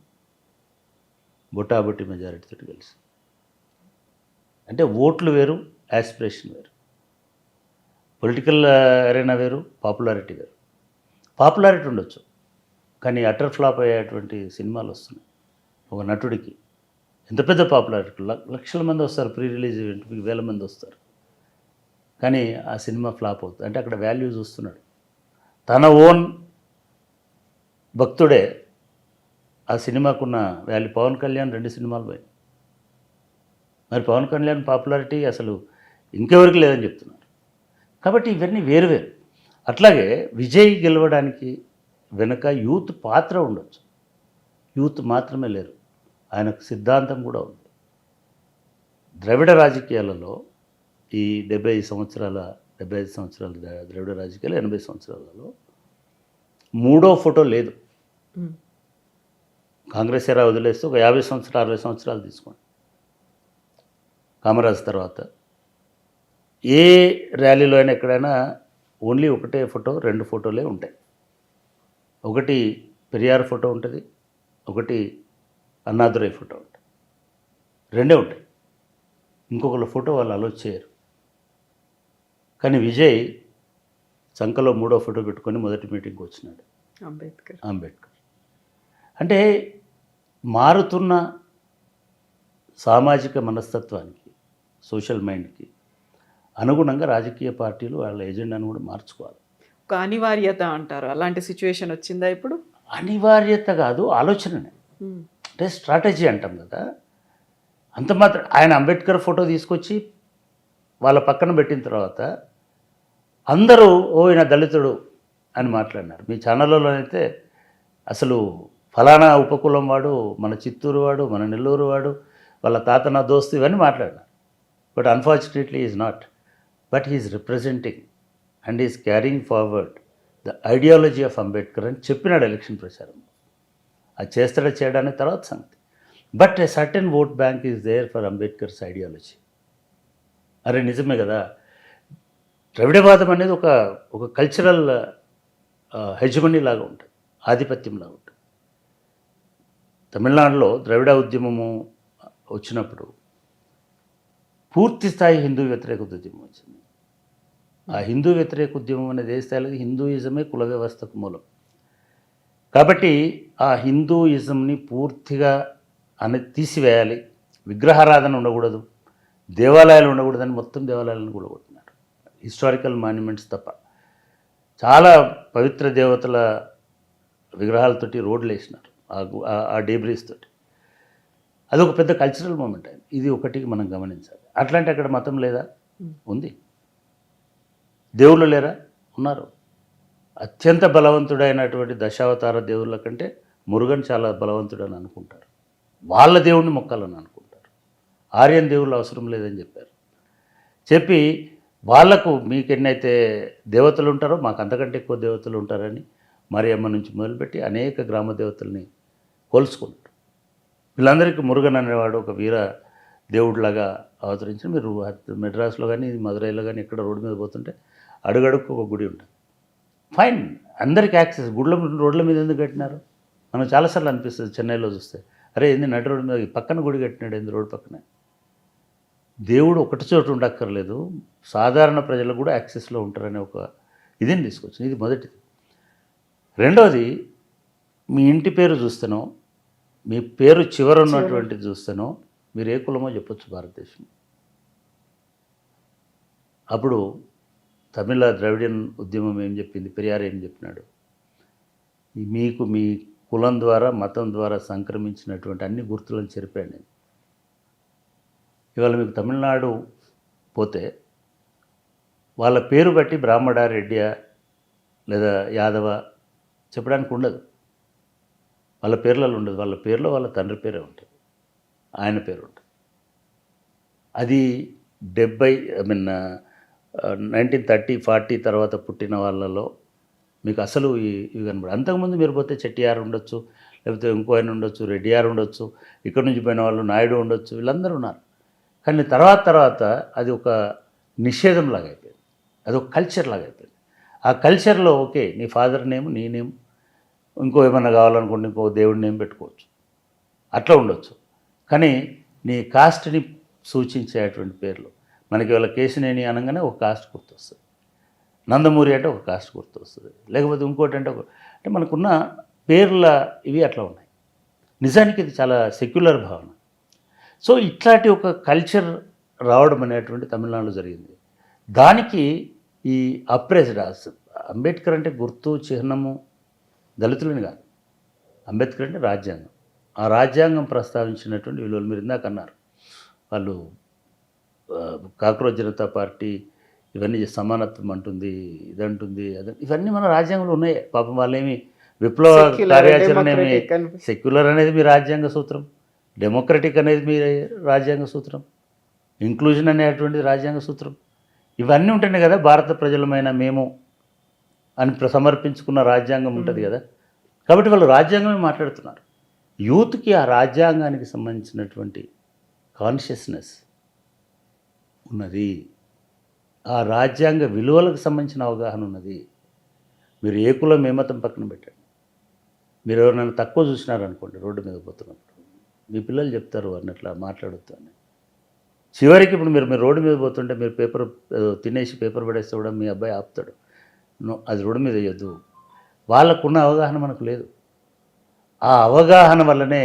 బొటాబొట్టి మెజారిటీతో గెలిచింది. అంటే ఓట్లు వేరు, యాస్పిరేషన్ వేరు, పొలిటికల్ అరేనా వేరు, పాపులారిటీ వేరు. పాపులారిటీ ఉండొచ్చు, కానీ అటర్ ఫ్లాప్ అయ్యేటువంటి సినిమాలు వస్తున్నాయి. ఒక నటుడికి ఎంత పెద్ద పాపులారిటీ, లక్షల మంది వస్తారు, ప్రీ రిలీజ్ ఈవెంట్కి వేల మంది వస్తారు, కానీ ఆ సినిమా ఫ్లాప్ అవుతుంది. అంటే అక్కడ వాల్యూ చూస్తున్నాడు. తన ఓన్ భక్తుడే ఆ సినిమాకున్న వాల్యూ. పవన్ కళ్యాణ్ 2 సినిమాలు పోయి, మరి పవన్ కళ్యాణ్ పాపులారిటీ అసలు ఇంకెవరికి లేదని చెప్తున్నారు. కాబట్టి ఇవన్నీ వేరువేరు. అట్లాగే విజయ్ గెలవడానికి వెనుక యూత్ పాత్ర ఉండొచ్చు, యూత్ మాత్రమే లేరు, ఆయనకు సిద్ధాంతం కూడా ఉంది. ద్రవిడ రాజకీయాలలో ఈ 75 సంవత్సరాల ద్రవిడ రాజకీయాలు, 80 సంవత్సరాలలో మూడో ఫోటో లేదు. కాంగ్రెస్ ఎరా వదిలేస్తే ఒక 50 సంవత్సరాలు 60 సంవత్సరాలు తీసుకోండి. కామరాజ్ తర్వాత ఏ ర్యాలీలో అయినా ఎక్కడైనా ఓన్లీ ఒకటే ఫోటో, 2 ఫోటోలే ఉంటాయి. ఒకటి పెరియార్ ఫోటో ఉంటుంది, ఒకటి అన్నాదురై ఫోటో ఉంటుంది, 2 ఉంటాయి. ఇంకొకళ్ళ ఫోటో వాళ్ళు అలో చేయరు. కానీ విజయ్ సంఖలో 3వ ఫోటో పెట్టుకొని మొదటి మీటింగ్కి వచ్చినాడు, అంబేద్కర్. అంటే మారుతున్న సామాజిక మనస్తత్వానికి, సోషల్ మైండ్కి అనుగుణంగా రాజకీయ పార్టీలు వాళ్ళ ఎజెండాను కూడా మార్చుకోవాలి. ఒక అనివార్యత అంటారు, అలాంటి సిచ్యువేషన్ వచ్చిందా ఇప్పుడు? అనివార్యత కాదు, ఆలోచననే. అంటే స్ట్రాటజీ అంటాం కదా. అంత మాత్రం ఆయన అంబేద్కర్ ఫోటో తీసుకొచ్చి వాళ్ళ పక్కన పెట్టిన తర్వాత అందరూ ఈయన దళితుడు అని మాట్లాడినారు. మీ ఛానల్లో అయితే అసలు ఫలానా ఉపకులం వాడు, మన చిత్తూరు వాడు, మన నెల్లూరు వాడు, వాళ్ళ తాత నా దోస్తు, ఇవన్నీ మాట్లాడినారు. But unfortunately is not. But he is representing and is carrying forward the ideology of Ambedkar అని చెప్పినాడు ఎలక్షన్ ప్రచారం. అది చేస్తాడా చేయడానికి తర్వాత సంగతి. But a certain vote bank is there for Ambedkar's ideology. అరే నిజమే కదా, ద్రవిడవాదం అనేది ఒక కల్చరల్ హెజమనీ లాగా ఉంటుంది, ఆధిపత్యం లాగా ఉంటుంది. తమిళనాడులో ద్రవిడ ఉద్యమము వచ్చినప్పుడు పూర్తి స్థాయి హిందూ వ్యతిరేక ఉద్యమం వచ్చింది. ఆ హిందూ వ్యతిరేక ఉద్యమం అనేది ఏ స్థాయిలో, హిందూయిజమే కుల వ్యవస్థకు మూలం. కాబట్టి ఆ హిందూయిజంని పూర్తిగా తీసివేయాలి, విగ్రహారాధన ఉండకూడదు, దేవాలయాలు ఉండకూడదని మొత్తం దేవాలయాలను కూడా కొట్టినారు. హిస్టారికల్ మాన్యుమెంట్స్ తప్ప చాలా పవిత్ర దేవతల విగ్రహాలతోటి రోడ్లు వేసినారు, ఆ డేబ్రీస్ తోటి. అదొక పెద్ద కల్చరల్ మూమెంట్ అయింది. ఇది ఒకటికి మనం గమనించాలి. అట్లాంటి అక్కడ మతం లేదా? ఉంది. దేవుళ్ళు లేరా? ఉన్నారు. అత్యంత బలవంతుడైనటువంటి దశావతార దేవుళ్ళ కంటే మురుగన్ చాలా బలవంతుడు అని అనుకుంటారు. వాళ్ళ దేవుణ్ణి మొక్కాలని అనుకుంటారు. ఆర్యన్ దేవుళ్ళు అవసరం లేదని చెప్పారు. చెప్పి వాళ్లకు మీకు ఎన్నైతే దేవతలు ఉంటారో మాకు అంతకంటే ఎక్కువ దేవతలు ఉంటారని మరియమ్మ నుంచి మొదలుపెట్టి అనేక గ్రామ దేవతల్ని కొలుసుకున్నారు. వీళ్ళందరికీ మురుగన్ అనేవాడు ఒక వీర దేవుడిలాగా అవతరించి. మీరు మెడ్రాస్లో కానీ మదురైలో కానీ ఎక్కడ రోడ్డు మీద పోతుంటే అడుగడుక్కు ఒక గుడి ఉంటుంది. ఫైన్, అందరికీ యాక్సెస్. రోడ్ల మీద ఎందుకు కట్టినారు? మనకు చాలాసార్లు అనిపిస్తుంది చెన్నైలో చూస్తే, అరే ఏంది నడి రోడ్డు మీద పక్కన గుడి కట్టినాడు, ఏంది రోడ్డు పక్కనే. దేవుడు ఒకటి చోటు ఉండక్కర్లేదు, సాధారణ ప్రజలు కూడా యాక్సెస్లో ఉంటారనే ఒక ఇదిని తీసుకొచ్చింది. ఇది మొదటిది. రెండోది మీ ఇంటి పేరు చూస్తేనో మీ పేరు చివర ఉన్నటువంటిది చూస్తేనో మీరు ఏ కులమో చెప్పొచ్చు భారతదేశం. అప్పుడు తమిళ ద్రవిడియన్ ఉద్యమం ఏం చెప్పింది, పెరియార్ ఏం చెప్పినాడు, మీకు మీ కులం ద్వారా మతం ద్వారా సంక్రమించినటువంటి అన్ని గుర్తులను చెరిపాడు నేను. ఇవాళ మీకు తమిళనాడు పోతే వాళ్ళ పేరు బట్టి బ్రాహ్మణ, రెడ్డియా లేదా యాదవ చెప్పడానికి ఉండదు, వాళ్ళ పేర్లలో ఉండదు. వాళ్ళ పేరులో వాళ్ళ తండ్రి పేరే ఉంటుంది, ఆయన పేరు ఉంటుంది. అది 1930-40 తర్వాత పుట్టిన వాళ్ళలో మీకు అసలు ఇవి కనబడు. అంతకుముందు మీరు పోతే చెట్టియార్ ఉండొచ్చు, లేకపోతే ఇంకో ఆయన ఉండొచ్చు, రెడ్డియార్ ఉండొచ్చు, ఇక్కడ నుంచి పోయిన వాళ్ళు నాయుడు ఉండొచ్చు, వీళ్ళందరూ ఉన్నారు. కానీ తర్వాత అది ఒక నిషేధం లాగా అయిపోయింది, అది ఒక కల్చర్ లాగా అయిపోయింది. ఆ కల్చర్లో ఓకే నీ ఫాదర్ నేమ్, నీ నేమ్, ఇంకో ఏమన్నా కావాలనుకుంటే ఇంకో దేవుడి నేమ్ పెట్టుకోవచ్చు, అట్లా ఉండొచ్చు. కానీ నీ కాస్ట్ని సూచించేటువంటి పేర్లు మనకి వాళ్ళ కేశినేని అనగానే ఒక కాస్ట్ గుర్తొస్తుంది, నందమూరి అంటే ఒక కాస్ట్ గుర్తొస్తుంది, లేకపోతే ఇంకోటి అంటే అంటే మనకున్న పేర్ల ఇవి అట్లా ఉన్నాయి. నిజానికి ఇది చాలా సెక్యులర్ భావన. సో ఇట్లాంటి ఒక కల్చర్ రావడం అనేటువంటి తమిళనాడులో జరిగింది. దానికి ఈ అప్రెస్డ్ అంబేద్కర్ అంటే గుర్తు చిహ్నము దళితులని కాదు, అంబేద్కర్ అంటే రాజ్యాంగం. ఆ రాజ్యాంగం ప్రస్తావించినటువంటి విలువలు మీరు ఇందాక అన్నారు, వాళ్ళు కాక్రోచ్ జనతా పార్టీ ఇవన్నీ సమానత్వం అంటుంది, ఇదంటుంది, ఇవన్నీ మన రాజ్యాంగంలో ఉన్నాయి. పాపం వాళ్ళేమి విప్లవ కార్యాచరణ ఏమి, సెక్యులర్ అనేది మీ రాజ్యాంగ సూత్రం, డెమోక్రటిక్ అనేది మీ రాజ్యాంగ సూత్రం, ఇంక్లూజన్ అనేటువంటిది రాజ్యాంగ సూత్రం. ఇవన్నీ ఉంటేనే కదా భారత ప్రజలమైన మేము అని సమర్పించుకున్న రాజ్యాంగం ఉంటుంది కదా. కాబట్టి వాళ్ళు రాజ్యాంగమే మాట్లాడుతున్నారు. యూత్కి ఆ రాజ్యాంగానికి సంబంధించినటువంటి కాన్షియస్నెస్ ఉన్నది, ఆ రాజ్యాంగ విలువలకు సంబంధించిన అవగాహన ఉన్నది. మీరు ఏ కులం ఏ మతం పక్కన పెట్టండి, మీరు ఎవరినైనా తక్కువ చూసినారనుకోండి రోడ్డు మీద పోతున్నప్పుడు మీ పిల్లలు చెప్తారు అన్నట్లా మాట్లాడొద్దు అని. చివరికి ఇప్పుడు మీరు రోడ్డు మీద పోతుంటే మీరు పేపర్ తినేసి పేపర్ పడేస్తే కూడా మీ అబ్బాయి ఆపుతాడు, అది రోడ్డు మీద వేయొద్దు. వాళ్ళకున్న అవగాహన మనకు లేదు. ఆ అవగాహన వల్లనే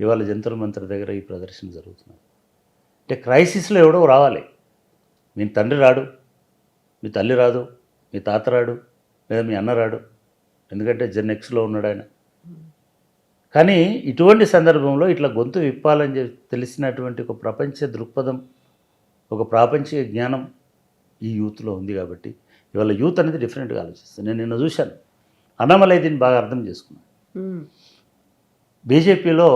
ఇవాళ జంతర్ మంతర్ దగ్గర ఈ ప్రదర్శన జరుగుతుంది. అంటే క్రైసిస్లో ఎవడో రావాలి, మీ తండ్రి రాడు, మీ తల్లి రాదు, మీ తాత రాడు, లేదా మీ అన్న రాడు, ఎందుకంటే జెన్ ఎక్స్లో ఉన్నాడు ఆయన. కానీ ఇటువంటి సందర్భంలో ఇట్లా గొంతు విప్పాలని తెలిసినటువంటి ఒక ప్రపంచ దృక్పథం, ఒక ప్రాపంచిక జ్ఞానం ఈ యూత్లో ఉంది. కాబట్టి ఇవాళ యూత్ అనేది డిఫరెంట్గా ఆలోచిస్తుంది. నేను నిన్న చూశాను, అన్నమలై దీన్ని బాగా అర్థం చేసుకున్నాను. బీజేపీలో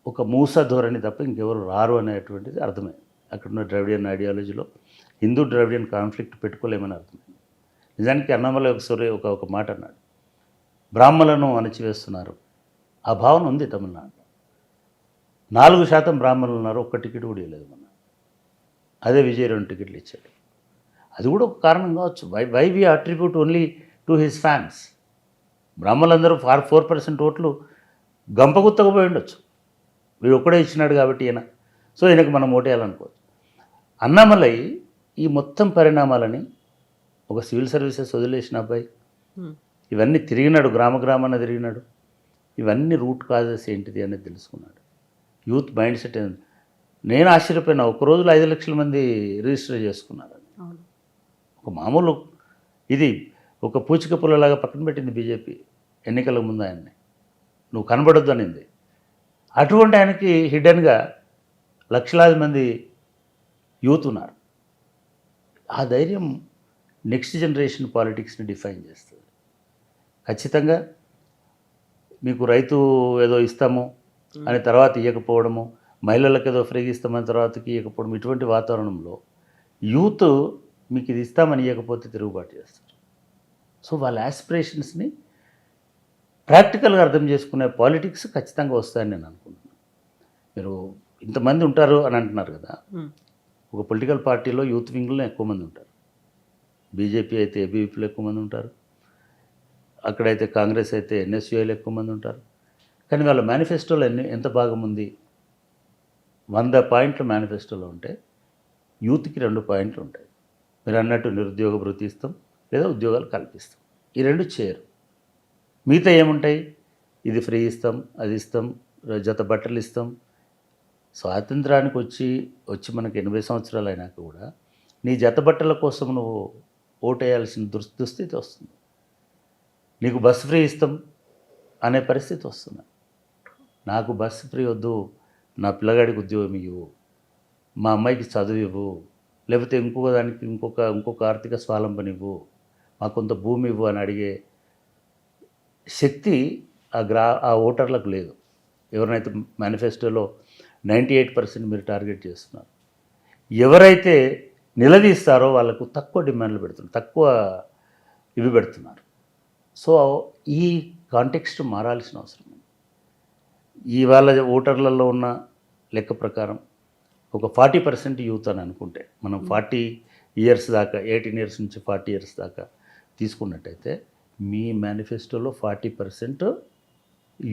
ఒక మూస ధోరణి తప్ప ఇంకెవరు రారు అనేటువంటిది అర్థమైంది. అక్కడున్న ద్రవిడియన్ ఐడియాలజీలో హిందూ ద్రవిడియన్ కాన్ఫ్లిక్ట్ పెట్టుకోలేమని అర్థమైంది. నిజానికి అన్నమలై ఒక మాట అన్నాడు, బ్రాహ్మణులను అణచివేస్తున్నారు. ఆ భావన ఉంది తమిళనాడులో. 4% బ్రాహ్మణులు ఉన్నారు, ఒక్క టికెట్ కూడా ఇవ్వలేదు మొన్న. అదే విజయ్ 2 టికెట్లు ఇచ్చాడు. అది కూడా ఒక కారణం కావచ్చు. Why we attribute only to his fans. బ్రాహ్మణులందరూ 4% ఓట్లు గంపగుత్తగా పోయి ఉండొచ్చు, వీడు ఒక్కడే ఇచ్చినాడు కాబట్టి ఈయన, సో ఈయనకు మనం ఓటేయాలనుకోవచ్చు. అన్నమలై ఈ మొత్తం పరిణామాలని ఒక సివిల్ సర్వీసెస్ వదిలేసిన అబ్బాయి ఇవన్నీ తిరిగినాడు, గ్రామాన తిరిగినాడు, ఇవన్నీ రూట్ కాజెస్ ఏంటిది అనేది తెలుసుకున్నాడు. Youth mind set. నేను ఆశ్చర్యపోయినా, ఒక రోజులో 5 లక్షల మంది రిజిస్టర్ చేసుకున్నారు. ఒక మామూలు ఇది ఒక పూచిక పుల్లలాగా పక్కన పెట్టింది బీజేపీ ఎన్నికల ముందు ఆయన్ని, నువ్వు కనబడొద్దు అనింది. అటువంటి ఆయనకి హిడెన్గా లక్షలాది మంది యూత్ ఉన్నారు. ఆ ధైర్యం నెక్స్ట్ జనరేషన్ పాలిటిక్స్ని డిఫైన్ చేస్తుంది. ఖచ్చితంగా మీకు రైతు ఏదో ఇస్తాము అని తర్వాత ఇవ్వకపోవడము, మహిళలకు ఏదో ఫ్రీగా ఇస్తామని తర్వాతకి ఇవ్వకపోవడం, ఇటువంటి వాతావరణంలో యూత్ మీకు ఇది ఇస్తామని ఇవ్వకపోతే తిరుగుబాటు చేస్తారు. సో వాళ్ళ యాస్పిరేషన్స్ని ప్రాక్టికల్గా అర్థం చేసుకునే పాలిటిక్స్ ఖచ్చితంగా వస్తాయని నేను అనుకుంటున్నాను. మీరు ఇంతమంది ఉంటారు అని అంటున్నారు కదా, ఒక పొలిటికల్ పార్టీలో యూత్ వింగ్లో ఎక్కువ మంది ఉంటారు. బీజేపీ అయితే ఏబీవీపీలో ఎక్కువ మంది ఉంటారు, అక్కడైతే కాంగ్రెస్ అయితే ఎన్ఎస్యూఐలో ఎక్కువ మంది ఉంటారు. కానీ వాళ్ళ మేనిఫెస్టోలో ఎంత భాగం ఉంది? 100 పాయింట్లు మేనిఫెస్టోలో ఉంటే యూత్కి 2 పాయింట్లు ఉంటాయి. మీరు అన్నట్టు నిరుద్యోగ భృతి ఇస్తాం లేదా ఉద్యోగాలు కల్పిస్తాం, ఈ 2 చేయరు. మిగతా ఏముంటాయి, ఇది ఫ్రీ ఇస్తాం, అది ఇస్తాం, జత బట్టలు ఇస్తాం. స్వాతంత్రానికి వచ్చి మనకి 80 సంవత్సరాలు అయినాక కూడా నీ జత బట్టల కోసం నువ్వు ఓటేయాల్సిన దుస్థితి వస్తుంది. నీకు బస్సు ఫ్రీ ఇస్తాం అనే పరిస్థితి వస్తుంది. నాకు బస్సు ఫ్రీ వద్దు, నా పిల్లగాడికి ఉద్యోగం ఇవ్వు, మా అమ్మాయికి చదువు ఇవ్వు, లేకపోతే దానికి ఇంకొక ఆర్థిక స్వావలంబన ఇవ్వు, మాకు కొంత భూమి ఇవ్వు అని అడిగే శక్తి ఆ ఓటర్లకు లేదు. ఎవరినైతే మేనిఫెస్టోలో 98% మీరు టార్గెట్ చేస్తున్నారు, ఎవరైతే నిలదీస్తారో వాళ్ళకు తక్కువ డిమాండ్లు పెడుతున్నారు, తక్కువ ఇవి పెడుతున్నారు. సో ఈ కాంటెక్స్ట్ మారాల్సిన అవసరం ఉంది. ఇవాళ ఓటర్లలో ఉన్న లెక్క ప్రకారం ఒక 40% యూత్ అని అనుకుంటే, మనం 40 ఇయర్స్ దాకా 18 ఇయర్స్ నుంచి 40 ఇయర్స్ దాకా తీసుకున్నట్టయితే మీ మేనిఫెస్టోలో 40%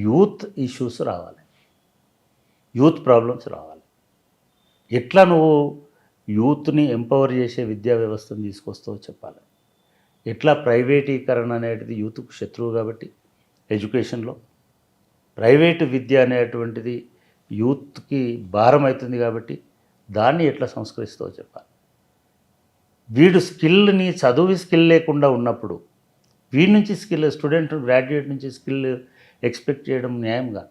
యూత్ ఇష్యూస్ రావాలి, యూత్ ప్రాబ్లమ్స్ రావాలి. ఎట్లా నువ్వు యూత్ని ఎంపవర్ చేసే విద్యా వ్యవస్థను తీసుకొస్తావో చెప్పాలి. ఎట్లా ప్రైవేటీకరణ అనేది యూత్కు శత్రువు కాబట్టి ఎడ్యుకేషన్లో, ప్రైవేటు విద్య అనేటువంటిది యూత్కి భారం అవుతుంది కాబట్టి దాన్ని ఎట్లా సంస్కరిస్తావో చెప్పాలి. వీడు స్కిల్ని, చదువు స్కిల్ లేకుండా ఉన్నప్పుడు వీడి నుంచి స్టూడెంట్ గ్రాడ్యుయేట్ నుంచి స్కిల్ ఎక్స్పెక్ట్ చేయడం న్యాయం కాదు.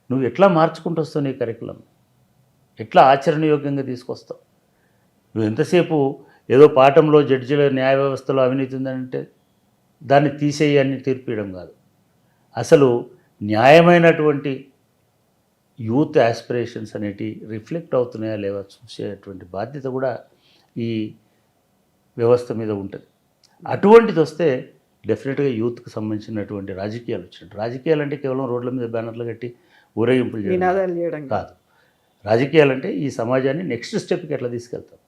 నువ్వు ఎట్లా మార్చుకుంటూ వస్తావు నీ కరికులం, ఎట్లా ఆచరణయోగ్యంగా తీసుకొస్తావు. నువ్వు ఎంతసేపు ఏదో పాఠంలో జడ్జిల న్యాయ వ్యవస్థలో అవినీతి ఉందంటే దాన్ని తీసేయి అని తీర్పియడం కాదు. అసలు న్యాయమైనటువంటి యూత్ యాస్పిరేషన్స్ అనేటివి రిఫ్లెక్ట్ అవుతున్నాయా లేవా చూసేటువంటి బాధ్యత కూడా ఈ వ్యవస్థ మీద ఉంటుంది. అటువంటిది వస్తే డెఫినెట్గా యూత్కి సంబంధించినటువంటి రాజకీయాలు వచ్చినట్టు. రాజకీయాలు అంటే కేవలం రోడ్ల మీద బ్యానర్లు కట్టి ఊరేగింపులు చేయడం కాదు. రాజకీయాలు అంటే ఈ సమాజాన్ని నెక్స్ట్ స్టెప్కి ఎట్లా తీసుకెళ్తాం,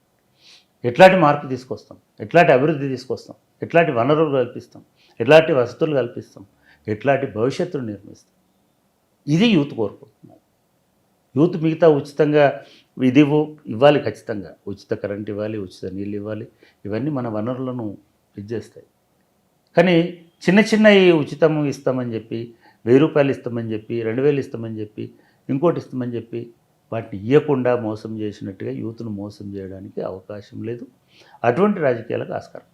ఎట్లాంటి మార్పు తీసుకొస్తాం, ఎట్లాంటి అభివృద్ధి తీసుకొస్తాం, ఎట్లాంటి వనరులు కల్పిస్తాం, ఎట్లాంటి వసతులు కల్పిస్తాం, ఎట్లాంటి భవిష్యత్తును నిర్మిస్తాం. ఇది యూత్ కోరుకుంటున్నారు. యూత్ మిగతా ఉచితంగా ఇది ఇవ్వాలి, ఖచ్చితంగా ఉచిత కరెంట్ ఇవ్వాలి, ఉచిత నీళ్ళు ఇవ్వాలి, ఇవన్నీ మన వనరులను ఇది చేస్తాయి. కానీ చిన్న ఈ ఉచితం ఇస్తామని చెప్పి, 1000 రూపాయలు ఇస్తామని చెప్పి, 2000 ఇస్తామని చెప్పి, ఇంకోటి ఇస్తామని చెప్పి వాటిని ఇవ్వకుండా మోసం చేసినట్టుగా యూత్ను మోసం చేయడానికి అవకాశం లేదు. అటువంటి రాజకీయాలకు ఆస్కారం.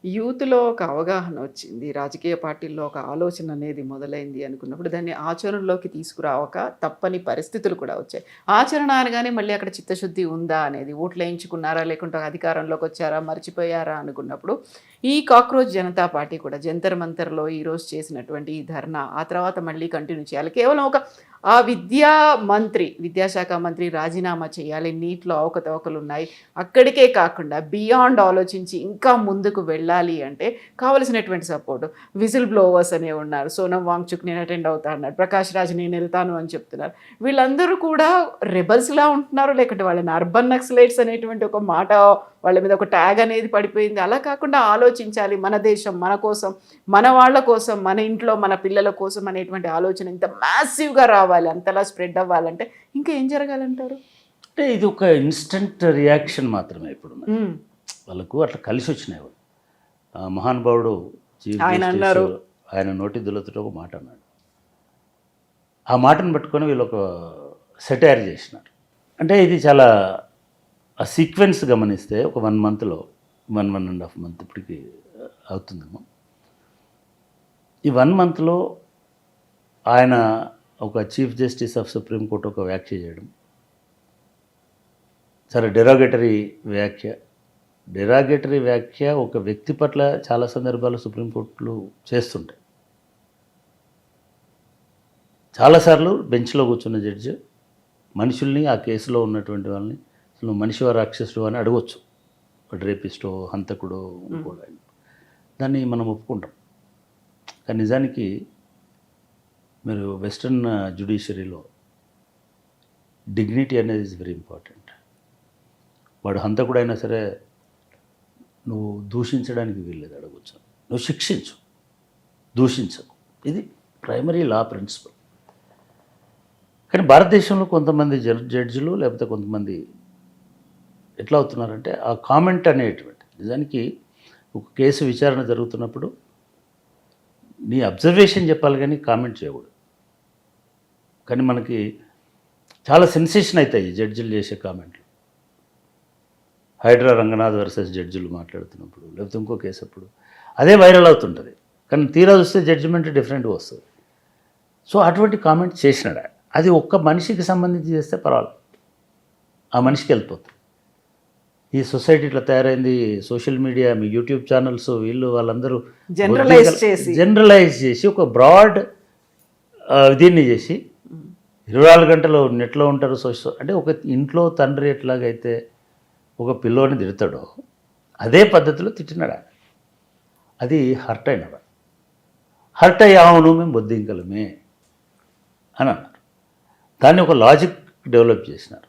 యూత్‌లో ఒక అవగాహన వచ్చింది. రాజకీయ పార్టీల్లో ఒక ఆలోచన అనేది మొదలైంది అనుకున్నప్పుడు దాన్ని ఆచరణలోకి తీసుకురావక తప్పని పరిస్థితులు కూడా వచ్చాయి. ఆచరణ అనగానే మళ్ళీ అక్కడ చిత్తశుద్ధి ఉందా అనేది, ఓట్లు వేయించుకున్నారా లేకుంటే అధికారంలోకి వచ్చారా మర్చిపోయారా అనుకున్నప్పుడు ఈ కాక్రోచ్ జనతా పార్టీ కూడా జంతర్ మంతర్లో ఈరోజు చేసినటువంటి ఈ ధర్నా ఆ తర్వాత మళ్ళీ కంటిన్యూ చేయాలి. కేవలం ఒక ఆ విద్యాశాఖ మంత్రి రాజీనామా చేయాలి, నీట్లో అవకతవకలు ఉన్నాయి, అక్కడికే కాకుండా బియాండ్ ఆలోచించి ఇంకా ముందుకు వెళ్ళాలి అంటే కావలసినటువంటి సపోర్టు. విజిల్ బ్లోవర్స్ అనే ఉన్నారు, సోనం వాంగ్చుక్ నేను అటెండ్ అవుతా అన్నారు, ప్రకాష్ రాజ్ నేను వెళ్తాను అని చెప్తున్నారు. వీళ్ళందరూ కూడా రెబల్స్లా ఉంటున్నారు, లేకుంటే వాళ్ళని అర్బన్ నక్సలైట్స్ అనేటువంటి ఒక మాట వాళ్ళ మీద ఒక ట్యాగ్ అనేది పడిపోయింది. అలా కాకుండా ఆలోచించాలి, మన దేశం మన కోసం, మన వాళ్ళ కోసం, మన ఇంట్లో మన పిల్లల కోసం అనేటువంటి ఆలోచన ఇంత మ్యాసివ్గా రావాలి, అంతలా స్ప్రెడ్ అవ్వాలంటే ఇంకా ఏం జరగాలంటారు? అంటే ఇది ఒక ఇన్స్టంట్ రియాక్షన్ మాత్రమే. ఇప్పుడు వాళ్ళకు అట్లా కలిసి వచ్చినాయి. మహానుభావుడు ఆయన అన్నారు, ఆయన నోటి దులతతో ఒక మాట అన్నాడు. ఆ మాటను పట్టుకొని వీళ్ళు ఒక సెటైర్ చేసినారు. అంటే ఇది చాలా ఆ సీక్వెన్స్ గమనిస్తే ఒక 1 మంత్లో 1.5 మంత్ ఇప్పటికి అవుతుందేమో. ఈ 1 మంత్లో ఆయన ఒక chief justice of supreme court ఒక వ్యాఖ్య చేయడం, చాలా డెరాగేటరీ వ్యాఖ్య ఒక వ్యక్తి పట్ల చాలా సందర్భాల్లో సుప్రీంకోర్టులు చేస్తుంటాయి. చాలాసార్లు బెంచ్లో కూర్చున్న జడ్జి మనుషుల్ని, ఆ కేసులో ఉన్నటువంటి వాళ్ళని అసలు మనిషివా రాక్షసుడు అని అడగవచ్చు. వాడు రేపిస్టో, హంతకుడో, ఇంకోడు, దాన్ని మనం ఒప్పుకుంటాం. కానీ నిజానికి మీరు వెస్ట్రన్ జ్యుడిషియరీలో డిగ్నిటీ అనేది ఈజ్ వెరీ ఇంపార్టెంట్. వాడు హంతకుడైనా సరే నువ్వు దూషించడానికి వీల్లేదు, అడగచ్చు. నువ్వు శిక్షించు, దూషించకు. ఇది ప్రైమరీ లా ప్రిన్సిపల్. కానీ భారతదేశంలో కొంతమంది జడ్జిలు లేకపోతే కొంతమంది ఎట్లా అవుతున్నారంటే ఆ కామెంట్ అనేటువంటి, నిజానికి ఒక కేసు విచారణ జరుగుతున్నప్పుడు నీ అబ్జర్వేషన్ చెప్పాలి కానీ కామెంట్ చేయకూడదు. కానీ మనకి చాలా సెన్సేషన్ అవుతాయి జడ్జిలు చేసే కామెంట్లు. హైడ్రా రంగనాథ్ వర్సెస్ జడ్జిలు మాట్లాడుతున్నప్పుడు లేకపోతే ఇంకో కేసు అప్పుడు అదే వైరల్ అవుతుంటుంది, కానీ తీరా చూస్తే జడ్జిమెంట్ డిఫరెంట్గా వస్తుంది. సో అటువంటి కామెంట్ చేసినాడు. అది ఒక్క మనిషికి సంబంధించి చేస్తే పర్వాలేదు, ఆ మనిషికి వెళ్ళిపోతుంది. ఈ సొసైటీ ఇట్లా తయారైంది, సోషల్ మీడియా, మీ యూట్యూబ్ ఛానల్స్, వీళ్ళు వాళ్ళందరూ జనరలైజ్ చేసి ఒక బ్రాడ్ దీన్ని చేసి 24 గంటలు నెట్లో ఉంటారు. అంటే ఒక ఇంట్లో తండ్రి ఎట్లాగైతే ఒక పిల్లోని తిడతాడో అదే పద్ధతిలో తిట్టినాడు. అది హర్ట్ అయినాడు. హర్ట్ అయ్యావును మేము బొద్దింకలమే అని అన్నారు. దాన్ని ఒక లాజిక్ డెవలప్ చేసినారు.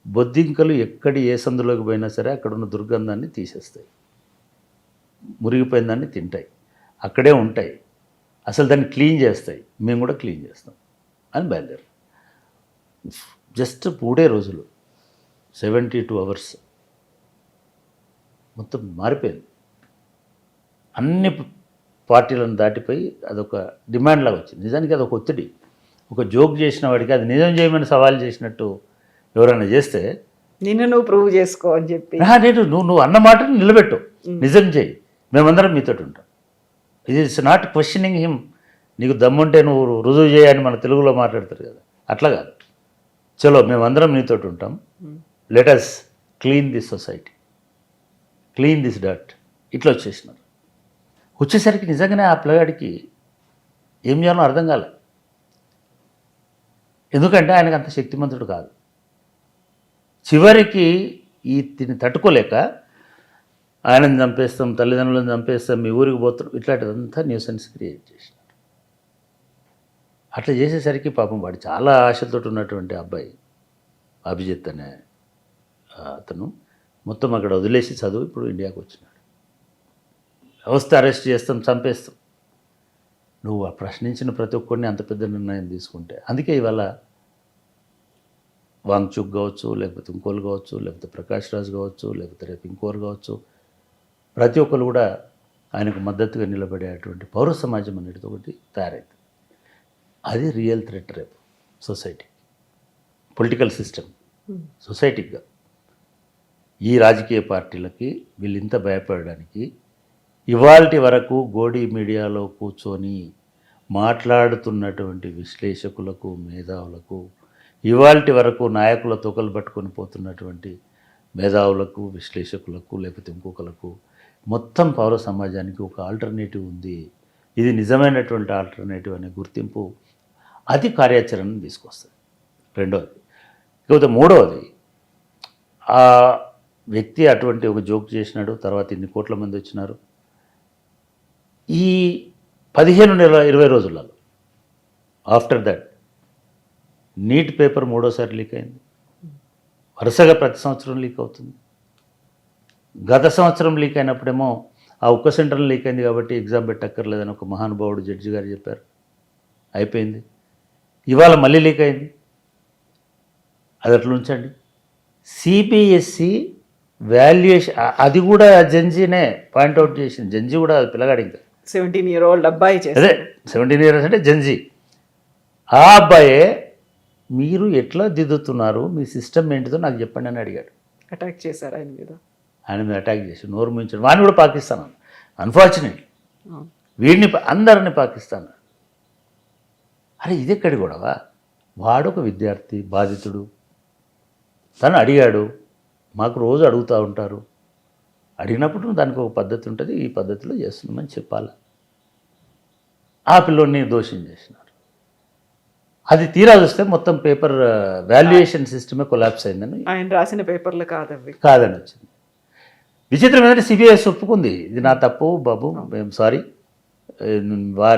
బొద్దింకలు ఎక్కడి ఏ సందులోకి పోయినా సరే అక్కడ ఉన్న దుర్గంధాన్ని తీసేస్తాయి, మురిగిపోయిన దాన్ని తింటాయి, అక్కడే ఉంటాయి, అసలు దాన్ని క్లీన్ చేస్తాయి, మేము కూడా క్లీన్ చేస్తాం అని బయలుదేరు. జస్ట్ 3 రోజులు 72 hours మొత్తం మారిపోయింది. అన్ని పార్టీలను దాటిపోయి అదొక డిమాండ్ లాగా వచ్చింది. నిజానికి అదొక ఒత్తిడి. ఒక జోక్ చేసిన వాడికి అది నిజం చేయమని సవాల్ చేసినట్టు ఎవరైనా చేస్తే నిన్ను నువ్వు ప్రూవ్ చేసుకో అని చెప్పి నేను నువ్వు అన్న మాటను నిలబెట్టు, నిజం చేయి, మేమందరం మీతో ఉంటాం. ఇది ఇట్స్ నాట్ క్వశ్చనింగ్ హిమ్. నీకు దమ్ముంటే నువ్వు రుజువు చేయని మన తెలుగులో మాట్లాడతారు కదా, అట్లా కాదు. చలో మేమందరం నీతో ఉంటాం, let us clean this society, clean this డట్. ఇట్లా వచ్చేసినారు. వచ్చేసరికి నిజంగానే ఆ పిల్లగాడికి ఏం చేయాలో అర్థం కాలే. ఎందుకంటే ఆయనకు అంత శక్తిమంతుడు కాదు. చివరికి దీన్ని తట్టుకోలేక ఆయనని చంపేస్తాం, తల్లిదండ్రులను చంపేస్తాం, మీ ఊరికి పోతాం, ఇట్లాంటిదంతా న్యూసెన్స్ క్రియేట్ చేసినారు. అట్లా చేసేసరికి పాపం వాడు చాలా ఆశలతో ఉన్నటువంటి అబ్బాయి అభిజిత్ అనే అతను మొత్తం అక్కడ వదిలేసి చదువు ఇప్పుడు ఇండియాకి వచ్చినాడు. వ్యవస్థ అరెస్ట్ చేస్తాం, చంపేస్తాం. నువ్వు ఆ ప్రశ్నించిన ప్రతి ఒక్కరిని అంత పెద్ద నిర్ణయం తీసుకుంటే, అందుకే ఇవాళ వాంగ్చుక్ కావచ్చు, లేకపోతే ఇంకోరు కావచ్చు, లేకపోతే ప్రకాష్ రాజ్ కావచ్చు, లేకపోతే రేపు ఇంకోరు కావచ్చు, ప్రతి ఒక్కరు కూడా ఆయనకు మద్దతుగా నిలబడేటువంటి పౌర సమాజం అనేది ఒకటి తయారైంది. అది రియల్ థ్రెట్ రేపు సొసైటీ, పొలిటికల్ సిస్టమ్, సొసైటీగా. ఈ రాజకీయ పార్టీలకి వీళ్ళు ఇంత భయపడడానికి ఇవాల్టి వరకు గోడీ మీడియాలో కూర్చొని మాట్లాడుతున్నటువంటి విశ్లేషకులకు, మేధావులకు, ఇవాల్టి వరకు నాయకుల తోకలు పట్టుకొని పోతున్నటువంటి మేధావులకు, విశ్లేషకులకు, లేకపోతే ఇంకొకలకు, మొత్తం పౌర సమాజానికి ఒక ఆల్టర్నేటివ్ ఉంది, ఇది నిజమైనటువంటి ఆల్టర్నేటివ్ అనే గుర్తింపు, అది కార్యాచరణను తీసుకొస్తుంది. రెండవది. ఇకపోతే మూడవది, ఆ వ్యక్తి అటువంటి ఒక జోక్ చేసినాడు, తర్వాత ఇన్ని కోట్ల మంది వచ్చినారు. ఈ 15-20 రోజులలో ఆఫ్టర్ దట్ నీట్ పేపర్ 3వసారి లీక్ అయింది. వరుసగా ప్రతి సంవత్సరం లీక్ అవుతుంది. గత సంవత్సరం లీక్ అయినప్పుడేమో ఆ ఒక్క సెంటర్లో లీక్ అయింది కాబట్టి ఎగ్జామ్ పెట్టక్కర్లేదని ఒక మహానుభావుడు జడ్జి గారు చెప్పారు, అయిపోయింది. ఇవాళ మళ్ళీ లీక్ అయింది. అది అట్లా ఉంచండి. సిబిఎస్ఈ వాల్యుయేషన్, అది కూడా జంజీనే పాయింట్అవుట్ చేసింది. జంజీ కూడా పిల్లగాడి ఇంకా 17-year-old అబ్బాయి అదే 17 years అంటే జంజీ. ఆ అబ్బాయే మీరు ఎట్లా దిద్దుతున్నారు, మీ సిస్టమ్ ఏంటిదో నాకు చెప్పండి అని అడిగాడు. అటాక్ చేశారు ఆయన మీద. ఆయన మీద అటాక్ చేసి నోరు ముంచాడు. వాడిని కూడా పాకిస్తాన్ అన్ఫార్చునేట్లీ, వీడిని అందరిని పాకిస్తాన్. అరే ఇది ఎక్కడి గొడవ? వాడు ఒక విద్యార్థి, బాధితుడు, తను అడిగాడు. మాకు రోజు అడుగుతూ ఉంటారు, అడిగినప్పుడు దానికి ఒక పద్ధతి ఉంటుంది, ఈ పద్ధతిలో చేస్తున్నామని చెప్పాలి. ఆ పిల్లోని దోషం చేసినారు. అది తీరా చూస్తే మొత్తం పేపర్ వాల్యుయేషన్ సిస్టమే కొలాప్స్ అయిందని, ఆయన రాసిన పేపర్లు కాదవి కాదని వచ్చింది. విచిత్రం ఏంటంటే సిబిఎస్ ఒప్పుకుంది, ఇది నా తప్పు బాబు, మేము సారీ,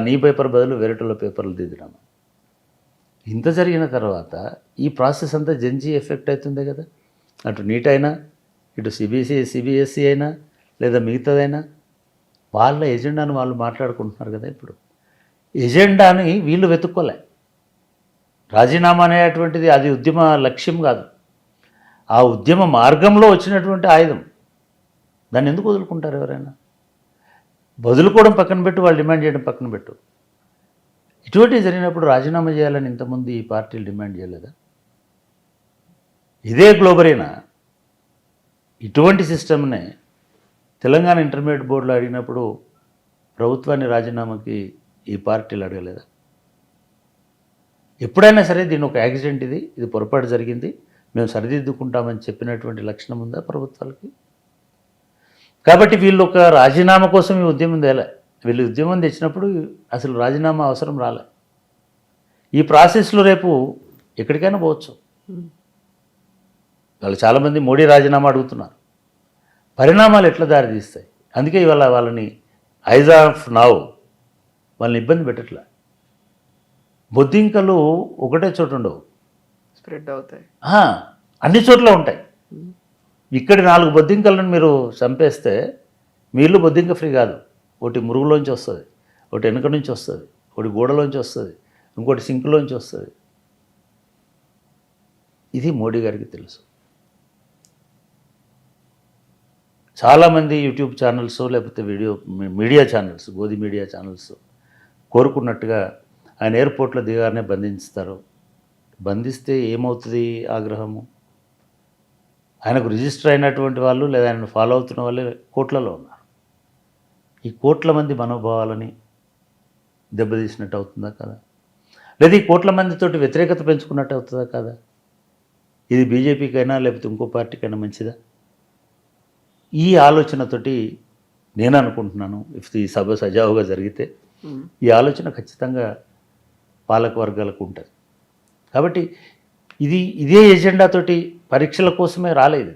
నీ పేపర్ బదులు వేరేటోళ్ళ పేపర్లు దిద్దినాము. ఇంత జరిగిన తర్వాత ఈ ప్రాసెస్ అంతా జంజీ ఎఫెక్ట్ అవుతుంది కదా. అటు నీట్ అయినా, ఇటు సిబిఎస్ఈ అయినా, లేదా మిగతాదైనా వాళ్ళ ఎజెండాను వాళ్ళు మాట్లాడుకుంటున్నారు కదా. ఇప్పుడు ఎజెండాని వీళ్ళు వెతుక్కోలే. రాజీనామా అనేటువంటిది అది ఉద్యమ లక్ష్యం కాదు, ఆ ఉద్యమ మార్గంలో వచ్చినటువంటి ఆయుధం. దాన్ని ఎందుకు వదులుకుంటారు ఎవరైనా? వదులుకోవడం పక్కన పెట్టు, వాళ్ళు డిమాండ్ చేయడం పక్కన పెట్టు. ఇటువంటివి జరిగినప్పుడు రాజీనామా చేయాలని ఇంతకుముందు ఈ పార్టీలు డిమాండ్ చేయలేదా? ఇదే గ్లోబరేనా ఇటువంటి సిస్టమ్నే తెలంగాణ ఇంటర్మీడియట్ బోర్డులో అడిగినప్పుడు ప్రభుత్వాన్ని రాజీనామాకి ఈ పార్టీలు అడగలేదా? ఎప్పుడైనా సరే దీని ఒక యాక్సిడెంట్, ఇది పొరపాటు జరిగింది, మేము సరిదిద్దుకుంటామని చెప్పినటువంటి లక్షణం ఉందా ప్రభుత్వాలకి? కాబట్టి వీళ్ళు ఒక రాజీనామా కోసం ఈ ఉద్యమం తేలే. వీళ్ళు ఉద్యమం తెచ్చినప్పుడు అసలు రాజీనామా అవసరం రాలే. ఈ ప్రాసెస్లో రేపు ఎక్కడికైనా పోవచ్చు. వాళ్ళు చాలామంది మోడీ రాజీనామా అడుగుతున్నారు. పరిణామాలు ఎట్లా దారితీస్తాయి? అందుకే ఇవాళ వాళ్ళని ఐజ్ ఆఫ్ నౌ వాళ్ళని ఇబ్బంది పెట్టట్లే. బొద్దింకలు ఒకటే చోట ఉండవు, స్ప్రెడ్ అవుతాయి, అన్ని చోట్ల ఉంటాయి. ఇక్కడ 4 బొద్దింకలను మీరు చంపేస్తే మీ ఇల్లు బొద్దింక ఫ్రీ కాదు. ఒకటి మురుగులోంచి వస్తుంది, ఒకటి వెనుక నుంచి వస్తుంది, ఒకటి గోడలోంచి వస్తుంది, ఇంకోటి సింకులోంచి వస్తుంది. ఇది మోడీ గారికి తెలుసు. చాలామంది యూట్యూబ్ ఛానల్స్ లేకపోతే మీడియా ఛానల్స్, గోధి మీడియా ఛానల్స్ కోరుకున్నట్టుగా ఆయన ఎయిర్పోర్ట్లో దిగానే బంధిస్తారు. బంధిస్తే ఏమవుతుంది ఆగ్రహము? ఆయనకు రిజిస్టర్ అయినటువంటి వాళ్ళు లేదా ఆయన ఫాలో అవుతున్న వాళ్ళే కోట్లలో ఉన్నారు. ఈ కోట్ల మంది మనోభావాలని దెబ్బతీసినట్టు అవుతుందా కదా? లేదా ఈ కోట్ల మందితోటి వ్యతిరేకత పెంచుకున్నట్టు అవుతుందా కదా? ఇది బీజేపీకైనా లేకపోతే ఇంకో పార్టీకైనా మంచిదా? ఈ ఆలోచనతోటి నేను అనుకుంటున్నాను, ఈ సభ సజావుగా జరిగితే ఈ ఆలోచన ఖచ్చితంగా పాలక వర్గాలకు ఉంటుంది. కాబట్టి ఇదే ఎజెండాతోటి పరీక్షల కోసమే రాలేదు.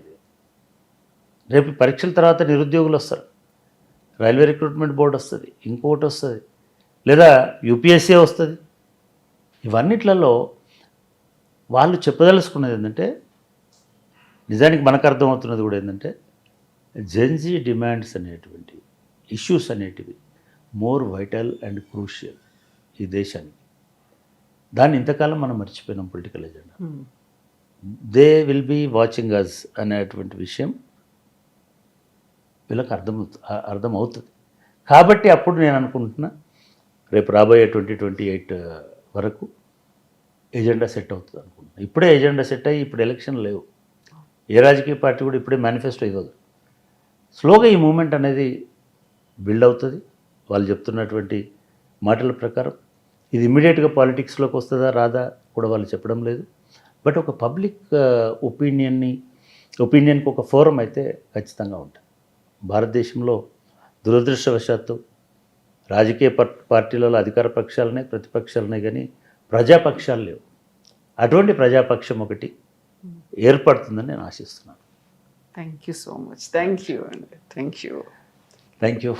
రేపు పరీక్షల తర్వాత నిరుద్యోగులు వస్తారు, రైల్వే రిక్రూట్మెంట్ బోర్డు వస్తుంది, ఇంకోటి వస్తుంది, లేదా యూపీఎస్సీ వస్తుంది. ఇవన్నిట్లలో వాళ్ళు చెప్పదలుచుకున్నది ఏంటంటే, నిజానికి మనకు అర్థమవుతున్నది కూడా ఏంటంటే, జెన్జీ డిమాండ్స్ అనేటువంటి ఇష్యూస్ అనేటివి మోర్ వైటల్ అండ్ క్రూషియల్ ఈ దేశానికి. దాన్ని ఇంతకాలం మనం మర్చిపోయినాం political agenda. They will be watching us అనేటువంటి విషయం వీళ్ళకి అర్థమవుతుంది. కాబట్టి అప్పుడు నేను అనుకుంటున్నా రేపు రాబోయే 2028 వరకు ఎజెండా సెట్ అవుతుంది అనుకుంటున్నా. ఇప్పుడే ఎజెండా సెట్ అయ్యి ఇప్పుడు ఎలక్షన్ లేవు. ఏ రాజకీయ పార్టీ కూడా ఇప్పుడే మేనిఫెస్టో ఇవ్వదు. స్లోగా ఈ మూమెంట్ అనేది బిల్డ్ అవుతుంది. వాళ్ళు చెప్తున్నటువంటి మాటల ప్రకారం ఇది ఇమ్మీడియట్గా పాలిటిక్స్లోకి వస్తుందా రాదా కూడా వాళ్ళు చెప్పడం లేదు. బట్ ఒక పబ్లిక్ ఒపీనియన్కి ఒక ఫోరం అయితే ఖచ్చితంగా ఉంటుంది. భారతదేశంలో దురదృష్టవశాత్తు రాజకీయ పార్టీలలో అధికార పక్షాలనే ప్రతిపక్షాలనే కానీ ప్రజాపక్షాలు లేవు. అటువంటి ప్రజాపక్షం ఒకటి ఏర్పడుతుందని నేను ఆశిస్తున్నాను. Thank you so much. Thank you అండి. Thank you.